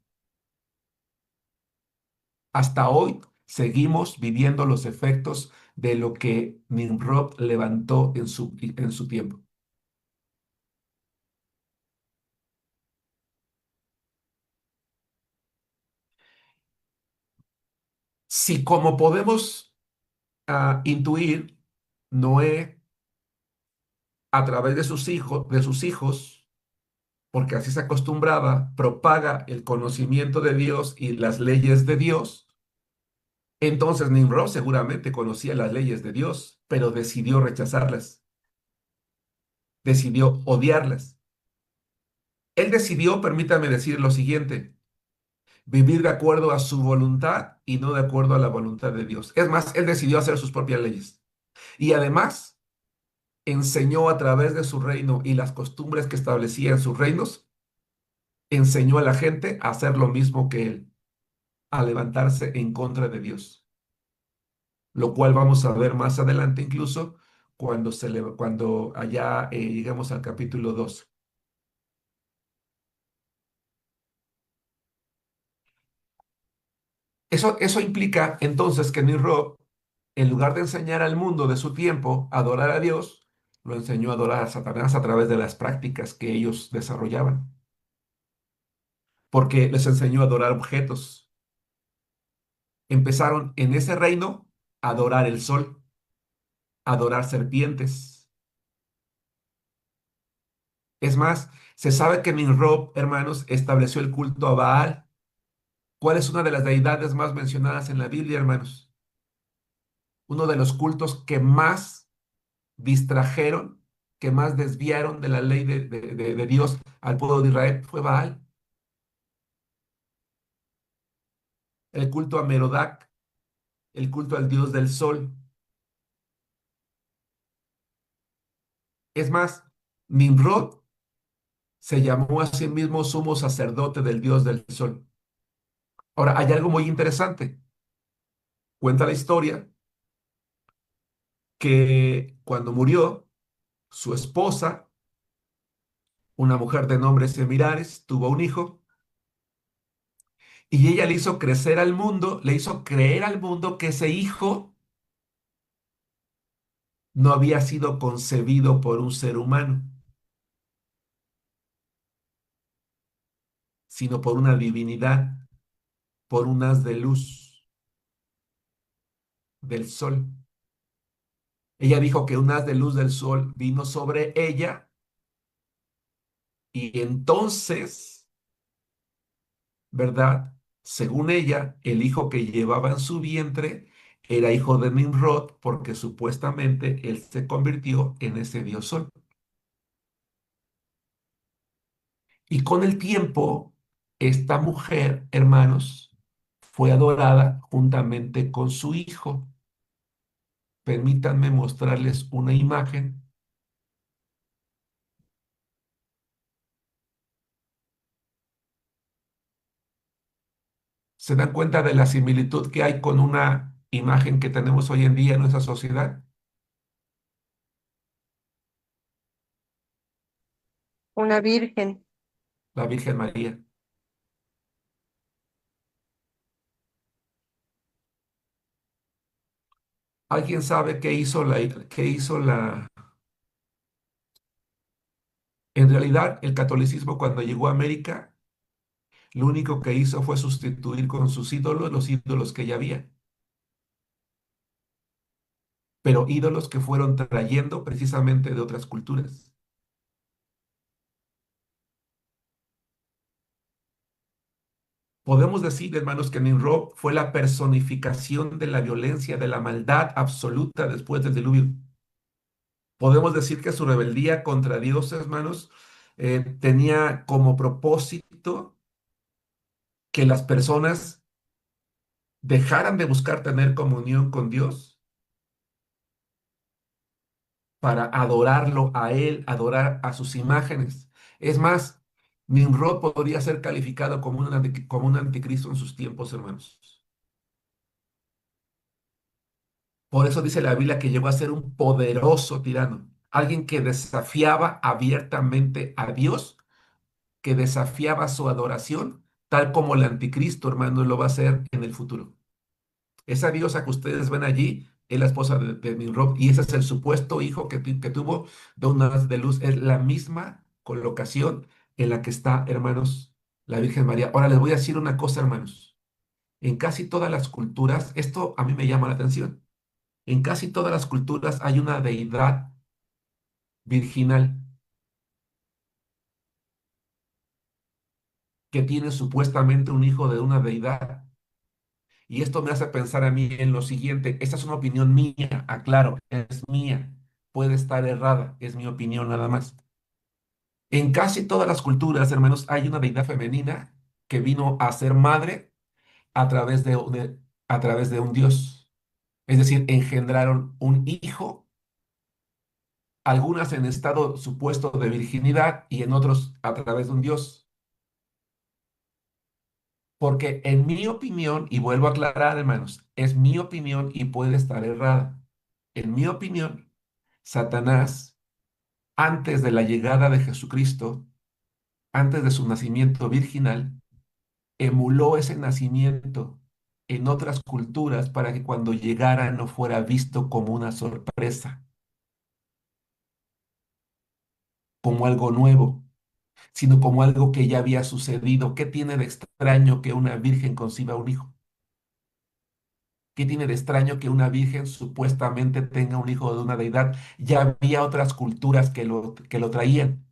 Hasta hoy seguimos viviendo los efectos de lo que Nimrod levantó en su tiempo. Si como podemos intuir, Noé, a través de sus hijos, porque así se acostumbraba, propaga el conocimiento de Dios y las leyes de Dios. Entonces Nimrod seguramente conocía las leyes de Dios, pero decidió rechazarlas, decidió odiarlas. Él decidió, permítame decir lo siguiente, vivir de acuerdo a su voluntad y no de acuerdo a la voluntad de Dios. Es más, él decidió hacer sus propias leyes. Y además enseñó a través de su reino y las costumbres que establecía en sus reinos, enseñó a la gente a hacer lo mismo que él, a levantarse en contra de Dios, lo cual vamos a ver más adelante incluso cuando allá lleguemos al capítulo 2. Eso implica entonces que Nimrod, en lugar de enseñar al mundo de su tiempo a adorar a Dios, lo enseñó a adorar a Satanás a través de las prácticas que ellos desarrollaban, porque les enseñó a adorar objetos. Empezaron en ese reino a adorar el sol, a adorar serpientes. Es más, se sabe que Nimrod, hermanos, estableció el culto a Baal. ¿Cuál es una de las deidades más mencionadas en la Biblia, hermanos? Uno de los cultos que más distrajeron, que más desviaron de la ley de Dios al pueblo de Israel fue Baal. El culto a Merodach, el culto al dios del sol. Es más, Nimrod se llamó a sí mismo sumo sacerdote del dios del sol. Ahora, hay algo muy interesante. Cuenta la historia que cuando murió, su esposa, una mujer de nombre Semirares, tuvo un hijo y ella le hizo crecer al mundo, le hizo creer al mundo que ese hijo no había sido concebido por un ser humano, sino por una divinidad, por un haz de luz del sol. Ella dijo que un haz de luz del sol vino sobre ella y entonces, ¿verdad? Según ella, el hijo que llevaba en su vientre era hijo de Nimrod porque supuestamente él se convirtió en ese dios sol. Y con el tiempo, esta mujer, hermanos, fue adorada juntamente con su hijo. Permítanme mostrarles una imagen. ¿Se dan cuenta de la similitud que hay con una imagen que tenemos hoy en día en nuestra sociedad? Una virgen. La Virgen María. ¿Alguien sabe qué hizo la... En realidad, el catolicismo cuando llegó a América, lo único que hizo fue sustituir con sus ídolos los ídolos que ya había, pero ídolos que fueron trayendo precisamente de otras culturas. Podemos decir, hermanos, que Nimrod fue la personificación de la violencia, de la maldad absoluta después del diluvio. Podemos decir que su rebeldía contra Dios, hermanos, tenía como propósito que las personas dejaran de buscar tener comunión con Dios para adorarlo a Él, adorar a sus imágenes. Es más, Nimrod podría ser calificado como un anticristo en sus tiempos, hermanos. Por eso dice la Biblia que llegó a ser un poderoso tirano, alguien que desafiaba abiertamente a Dios, que desafiaba su adoración, tal como el anticristo, hermano, lo va a hacer en el futuro. Esa diosa que ustedes ven allí es la esposa de Nimrod y ese es el supuesto hijo que tuvo de un haz de luz. Es la misma colocación en la que está, hermanos, la Virgen María. Ahora les voy a decir una cosa, hermanos. En casi todas las culturas, esto a mí me llama la atención. En casi todas las culturas hay una deidad virginal que tiene supuestamente un hijo de una deidad. Y esto me hace pensar a mí en lo siguiente. Esta es una opinión mía, aclaro, es mía. Puede estar errada, es mi opinión nada más. En casi todas las culturas, hermanos, hay una deidad femenina que vino a ser madre a través a través de un dios. Es decir, engendraron un hijo, algunas en estado supuesto de virginidad y en otros a través de un dios. Porque en mi opinión, y vuelvo a aclarar, hermanos, es mi opinión y puede estar errada. En mi opinión, Satanás, antes de la llegada de Jesucristo, antes de su nacimiento virginal, emuló ese nacimiento en otras culturas para que cuando llegara no fuera visto como una sorpresa, como algo nuevo, sino como algo que ya había sucedido. ¿Qué tiene de extraño que una virgen conciba un hijo? ¿Qué tiene de extraño que una virgen supuestamente tenga un hijo de una deidad? Ya había otras culturas que lo traían.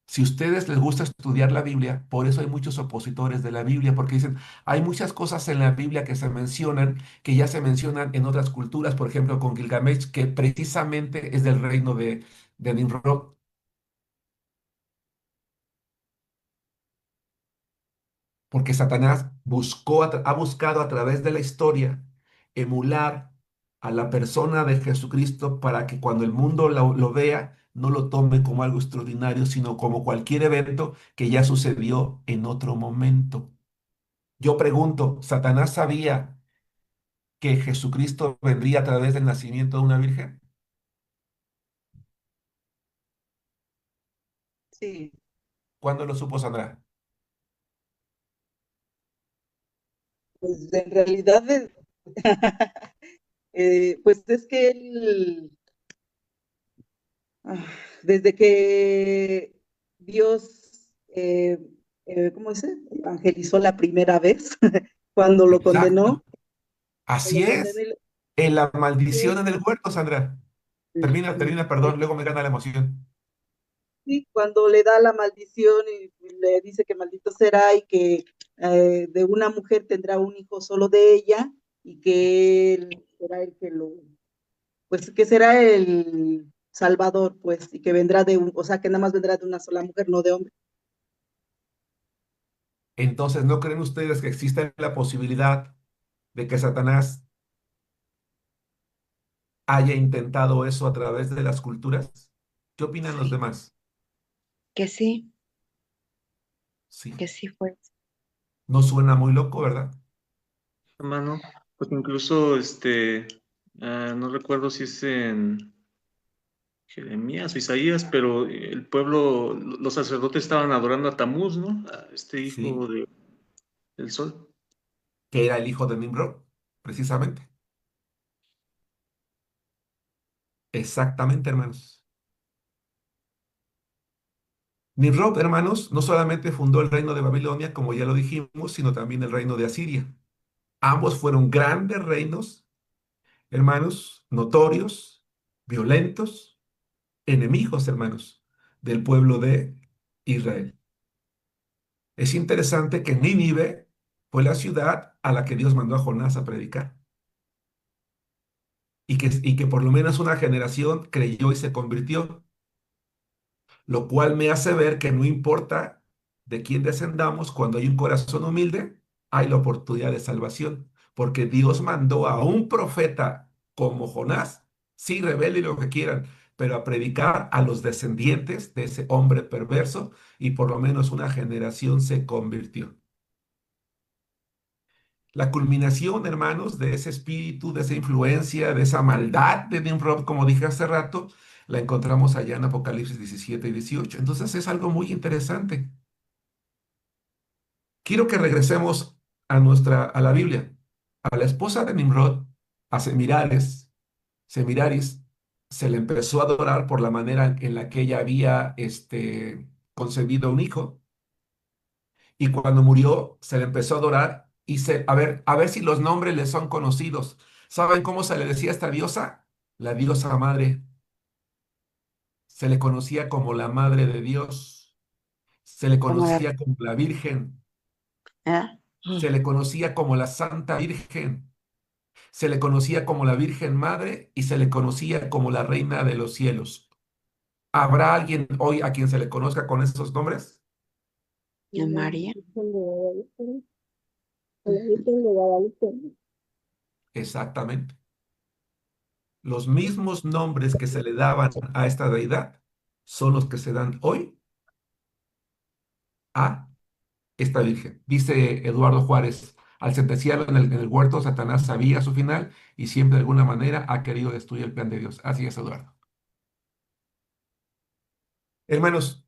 Si a ustedes les gusta estudiar la Biblia, por eso hay muchos opositores de la Biblia, porque dicen, hay muchas cosas en la Biblia que se mencionan, que ya se mencionan en otras culturas, por ejemplo, con Gilgamesh, que precisamente es del reino de Nimrod. Porque Satanás ha buscado a través de la historia emular a la persona de Jesucristo para que cuando el mundo lo vea, no lo tome como algo extraordinario, sino como cualquier evento que ya sucedió en otro momento. Yo pregunto, ¿Satanás sabía que Jesucristo vendría a través del nacimiento de una virgen? Sí, ¿Cuándo lo supo Sandra? pues en realidad, pues es que él, ah, desde que Dios, ¿cómo dice? Evangelizó la primera vez, cuando Exacto. Así lo condenó es. En la y maldición en el huerto, Sandra. Termina, perdón, luego me gana la emoción. sí, cuando le da la maldición y le dice que maldito será y que de una mujer tendrá un hijo solo de ella y que él será el que pues que será el Salvador, pues, y que vendrá o sea, que nada más vendrá de una sola mujer, no de hombre. Entonces, ¿no creen ustedes que existe la posibilidad de que Satanás haya intentado eso a través de las culturas? ¿Qué opinan los Sí, demás? que sí, Sí, que sí fue. no suena muy loco, ¿verdad? Hermano, pues incluso, no recuerdo si es en Jeremías o Isaías, pero el pueblo, los sacerdotes estaban adorando a Tamuz, ¿no? A este Sí, hijo del sol. que era el hijo de Nimrod, precisamente. Exactamente, hermanos. Nimrod, hermanos, no solamente fundó el reino de Babilonia, como ya lo dijimos, sino también el reino de Asiria. Ambos fueron grandes reinos, hermanos, notorios, violentos, enemigos, hermanos, del pueblo de Israel. Es interesante que Nínive fue la ciudad a la que Dios mandó a Jonás a predicar y que por lo menos una generación creyó y se convirtió, lo cual me hace ver que no importa de quién descendamos, cuando hay un corazón humilde, hay la oportunidad de salvación, porque Dios mandó a un profeta como Jonás, sí, rebelde lo que quieran, pero a predicar a los descendientes de ese hombre perverso, y por lo menos una generación se convirtió. La culminación, hermanos, de ese espíritu, de esa influencia, de esa maldad de Nimrod, como dije hace rato, la encontramos allá en Apocalipsis 17 y 18. Entonces es algo muy interesante. Quiero que regresemos a la Biblia. A la esposa de Nimrod, a Semiraris, se le empezó a adorar por la manera en la que ella había concebido un hijo. Y cuando murió, se le empezó a adorar y a ver si los nombres le son conocidos. ¿Saben cómo se le decía a esta diosa? La diosa madre. Se le conocía como la madre de Dios. Se le Como la, conocía como la Virgen. ¿eh? Se le conocía como la Santa Virgen. Se le conocía como la Virgen Madre y se le conocía como la Reina de los Cielos. ¿Habrá alguien hoy a quien se le conozca con esos nombres? ¿A María? Exactamente. Los mismos nombres que se le daban a esta deidad son los que se dan hoy a esta Virgen. Dice Eduardo Juárez, al sentenciarlo en el huerto, Satanás sabía su final y siempre de alguna manera ha querido destruir el plan de Dios. Así es, Eduardo. Hermanos,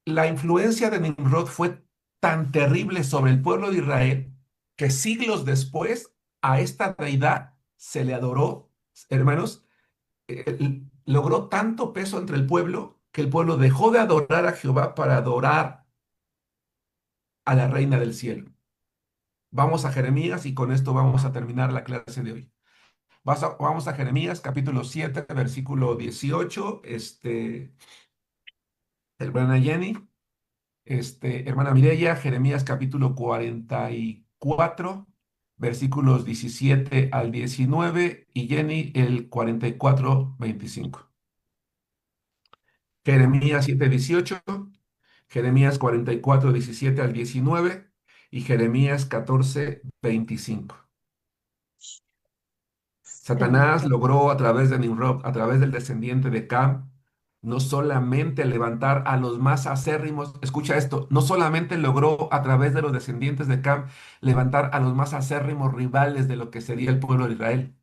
la influencia de Nimrod fue tan terrible sobre el pueblo de Israel que siglos después a esta deidad se le adoró, hermanos, logró tanto peso entre el pueblo que el pueblo dejó de adorar a Jehová para adorar a la reina del cielo. Vamos a Jeremías y con esto vamos a terminar la clase de hoy. Vamos a Jeremías capítulo 7, versículo 18. Hermana Jenny, hermana Mireya, Jeremías capítulo 44, versículos 17 al 19, y Jenny el 44, 25. Jeremías 7, 18, Jeremías 44, 17 al 19 y Jeremías 14, 25. Satanás logró a través de Nimrod, a través del descendiente de Cam, no solamente levantar a los más acérrimos, escucha esto, no solamente logró a través de los descendientes de Cam levantar a los más acérrimos rivales de lo que sería el pueblo de Israel,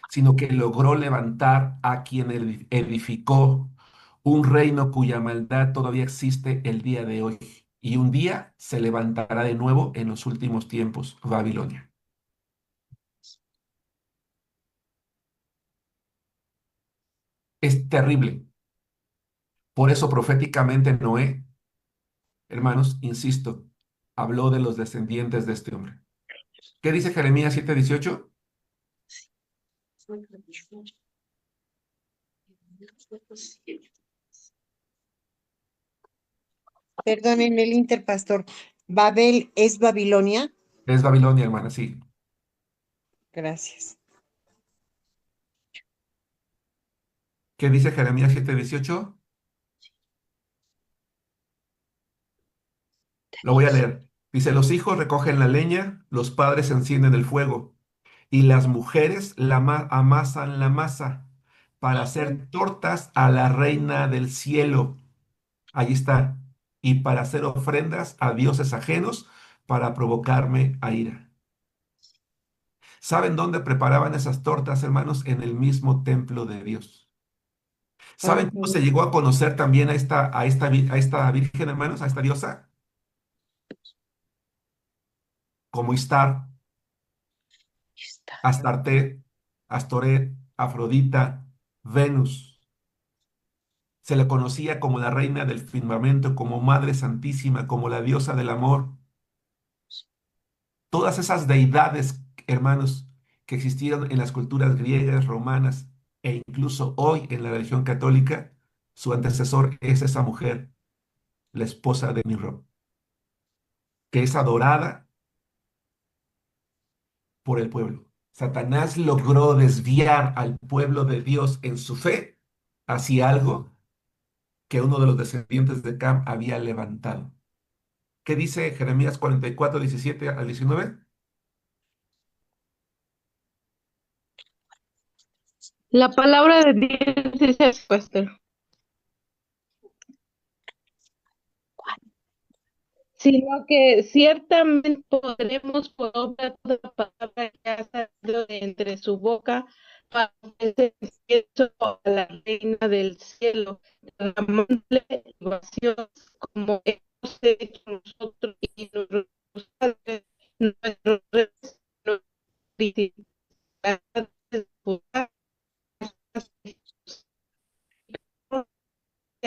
sino que logró levantar a quien edificó un reino cuya maldad todavía existe el día de hoy. Y un día se levantará de nuevo en los últimos tiempos, Babilonia. Es terrible. Por eso proféticamente Noé, hermanos, insisto, habló de los descendientes de este hombre. ¿Qué dice Jeremías 7:18? Perdonen el interpastor. ¿Babel es Babilonia? Es Babilonia, hermana, sí. Gracias. ¿Qué dice Jeremías 7:18? Lo voy a leer. Dice, los hijos recogen la leña, los padres encienden el fuego, y las mujeres amasan la masa para hacer tortas a la reina del cielo. Allí está. Y para hacer ofrendas a dioses ajenos para provocarme a ira. ¿Saben dónde preparaban esas tortas, hermanos? En el mismo templo de Dios. ¿Saben cómo se llegó a conocer también a esta virgen, hermanos, a esta diosa? Como Istar, Astarte, Astoret, Afrodita, Venus. Se le conocía como la reina del firmamento, como Madre Santísima, como la diosa del amor. Todas esas deidades, hermanos, que existieron en las culturas griegas, romanas e incluso hoy en la religión católica, su antecesor es esa mujer, la esposa de Nimrod, que es adorada por el pueblo. Satanás logró desviar al pueblo de Dios en su fe hacia algo que uno de los descendientes de Cam había levantado. ¿Qué dice Jeremías 44, 17 al 19? La palabra de Dios dice, pastor, sino que ciertamente podremos por obra toda palabra que ha salido de entre su boca para ofrecer incienso a la reina del cielo, derramándole libaciones como hemos hecho nosotros y nuestros padres, nuestros reyes, nuestros principales, Judá,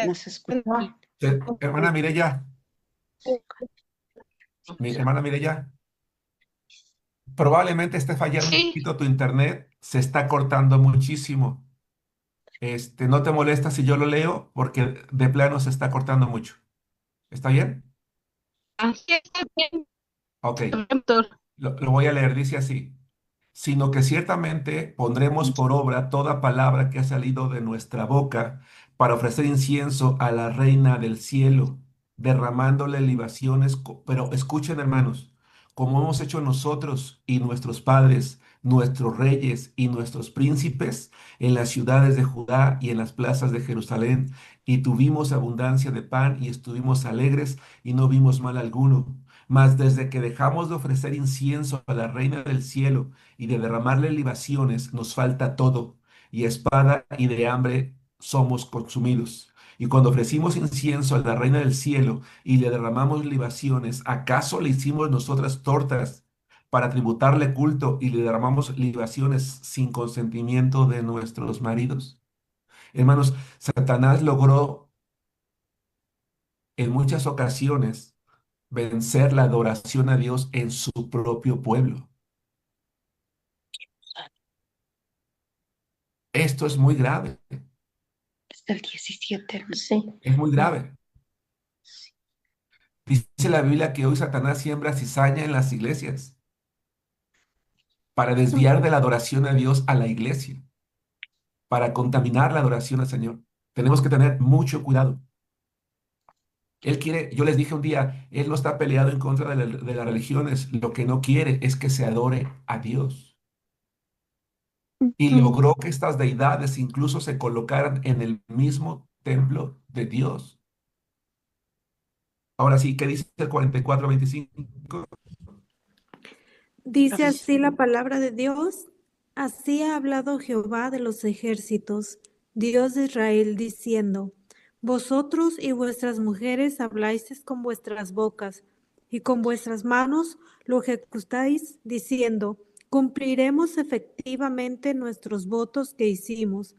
No se escucha. Hermana Mireya, mi hermana Mireya, probablemente esté fallando un Sí, poquito tu internet, se está cortando muchísimo. No te molesta si yo lo leo porque de plano se está cortando mucho. ¿Está bien? así está bien, Ok. doctor. Lo voy a leer, dice así, sino que ciertamente pondremos por obra toda palabra que ha salido de nuestra boca para ofrecer incienso a la reina del cielo, derramándole libaciones, pero escuchen hermanos, como hemos hecho nosotros y nuestros padres, nuestros reyes y nuestros príncipes en las ciudades de Judá y en las plazas de Jerusalén, y tuvimos abundancia de pan y estuvimos alegres y no vimos mal alguno. Mas desde que dejamos de ofrecer incienso a la Reina del Cielo y de derramarle libaciones, nos falta todo, y espada y de hambre somos consumidos. Y cuando ofrecimos incienso a la Reina del Cielo y le derramamos libaciones, ¿acaso le hicimos nosotras tortas para tributarle culto y le derramamos libaciones sin consentimiento de nuestros maridos? Hermanos, Satanás logró en muchas ocasiones vencer la adoración a Dios en su propio pueblo. Esto es muy grave, Hasta el 17, ¿no? Sí. es muy grave. Dice la Biblia que hoy Satanás siembra cizaña en las iglesias para desviar de la adoración a Dios a la iglesia, para contaminar la adoración al Señor. Tenemos que tener mucho cuidado. Él quiere, yo les dije un día, él no está peleado en contra de las religiones, lo que no quiere es que se adore a Dios. Y logró que estas deidades incluso se colocaran en el mismo templo de Dios. Ahora sí, ¿qué dice el 44:25? Dice así la palabra de Dios. Así ha hablado Jehová de los ejércitos, Dios de Israel, diciendo: Vosotros y vuestras mujeres habláis con vuestras bocas, y con vuestras manos lo ejecutáis, diciendo: Cumpliremos efectivamente nuestros votos que hicimos,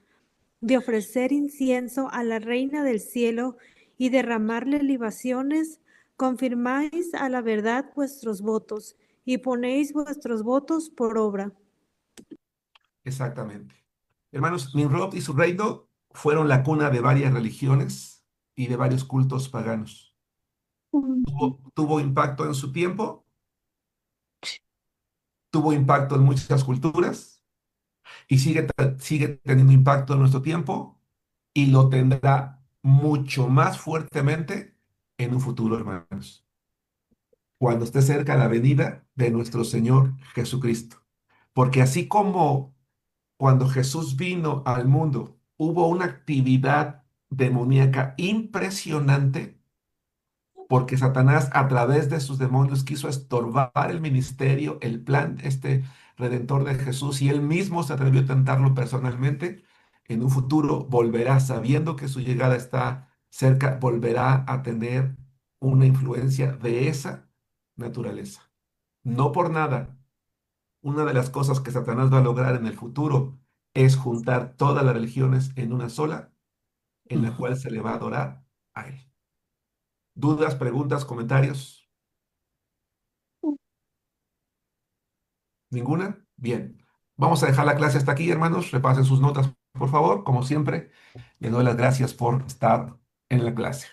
de ofrecer incienso a la Reina del cielo y derramarle libaciones. Confirmáis a la verdad vuestros votos y ponéis vuestros votos por obra. Exactamente. Hermanos, Nimrod y su reino fueron la cuna de varias religiones y de varios cultos paganos. Tuvo impacto en su tiempo, tuvo impacto en muchas culturas y sigue teniendo impacto en nuestro tiempo y lo tendrá mucho más fuertemente en un futuro, hermanos, cuando esté cerca la venida de nuestro Señor Jesucristo. Porque así como cuando Jesús vino al mundo, hubo una actividad demoníaca impresionante, porque Satanás a través de sus demonios quiso estorbar el ministerio, el plan redentor de Jesús, y él mismo se atrevió a tentarlo personalmente. En un futuro volverá, sabiendo que su llegada está cerca, volverá a tener una influencia de esa naturaleza. No por nada, una de las cosas que Satanás va a lograr en el futuro es juntar todas las religiones en una sola, en la cual se le va a adorar a él. ¿Dudas, preguntas, comentarios? ¿Ninguna? Bien. Vamos a dejar la clase hasta aquí, hermanos. Repasen sus notas, por favor. Como siempre, les doy las gracias por estar en la clase.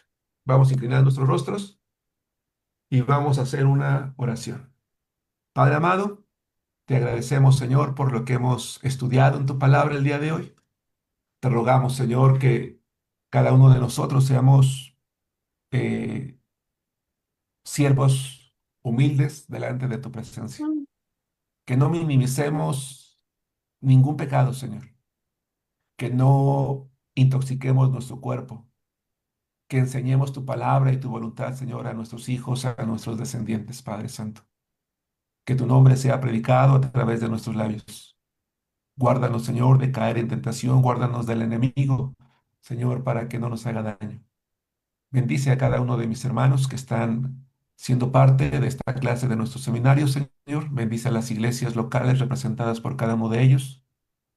Vamos a inclinar nuestros rostros y vamos a hacer una oración. Padre amado, te agradecemos, Señor, por lo que hemos estudiado en tu palabra el día de hoy. Te rogamos, Señor, que cada uno de nosotros seamos eh, siervos humildes delante de tu presencia. Que no minimicemos ningún pecado, Señor. que no intoxiquemos nuestro cuerpo, que enseñemos tu palabra y tu voluntad, Señor, a nuestros hijos, a nuestros descendientes, Padre Santo. Que tu nombre sea predicado a través de nuestros labios. Guárdanos, Señor, de caer en tentación, guárdanos del enemigo, Señor, para que no nos haga daño. Bendice a cada uno de mis hermanos que están siendo parte de esta clase de nuestro seminario, Señor. Bendice a las iglesias locales representadas por cada uno de ellos,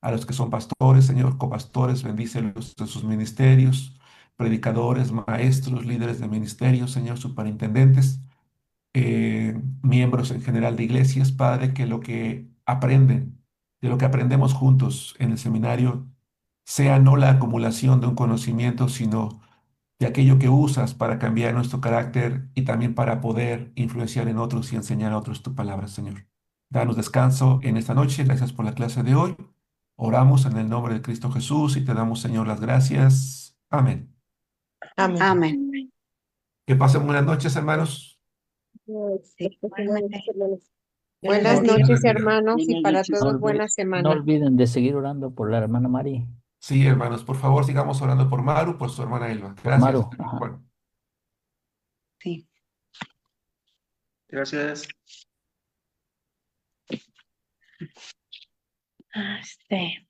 a los que son pastores, Señor, copastores, bendícelos de sus ministerios, predicadores, maestros, líderes de ministerios, Señor, superintendentes, miembros en general de iglesias, Padre, que lo que aprenden, de lo que aprendemos juntos en el seminario, sea no la acumulación de un conocimiento, sino de aquello que usas para cambiar nuestro carácter y también para poder influenciar en otros y enseñar a otros tu palabra, Señor. Danos descanso en esta noche. Gracias por la clase de hoy. Oramos en el nombre de Cristo Jesús y te damos, Señor, las gracias. Amén. Amén. Amén. Que pasen buenas noches, hermanos. Sí, igualmente. Buenas Dios les noches, bendiga. hermanos, y Buenas para noches. No, todos buena no semana. olviden de seguir orando por la hermana Mari. Sí, hermanos, por favor, sigamos orando por Maru, por su hermana Elba. Por Gracias. Maru. Ajá. Bueno. Sí. Gracias. Este.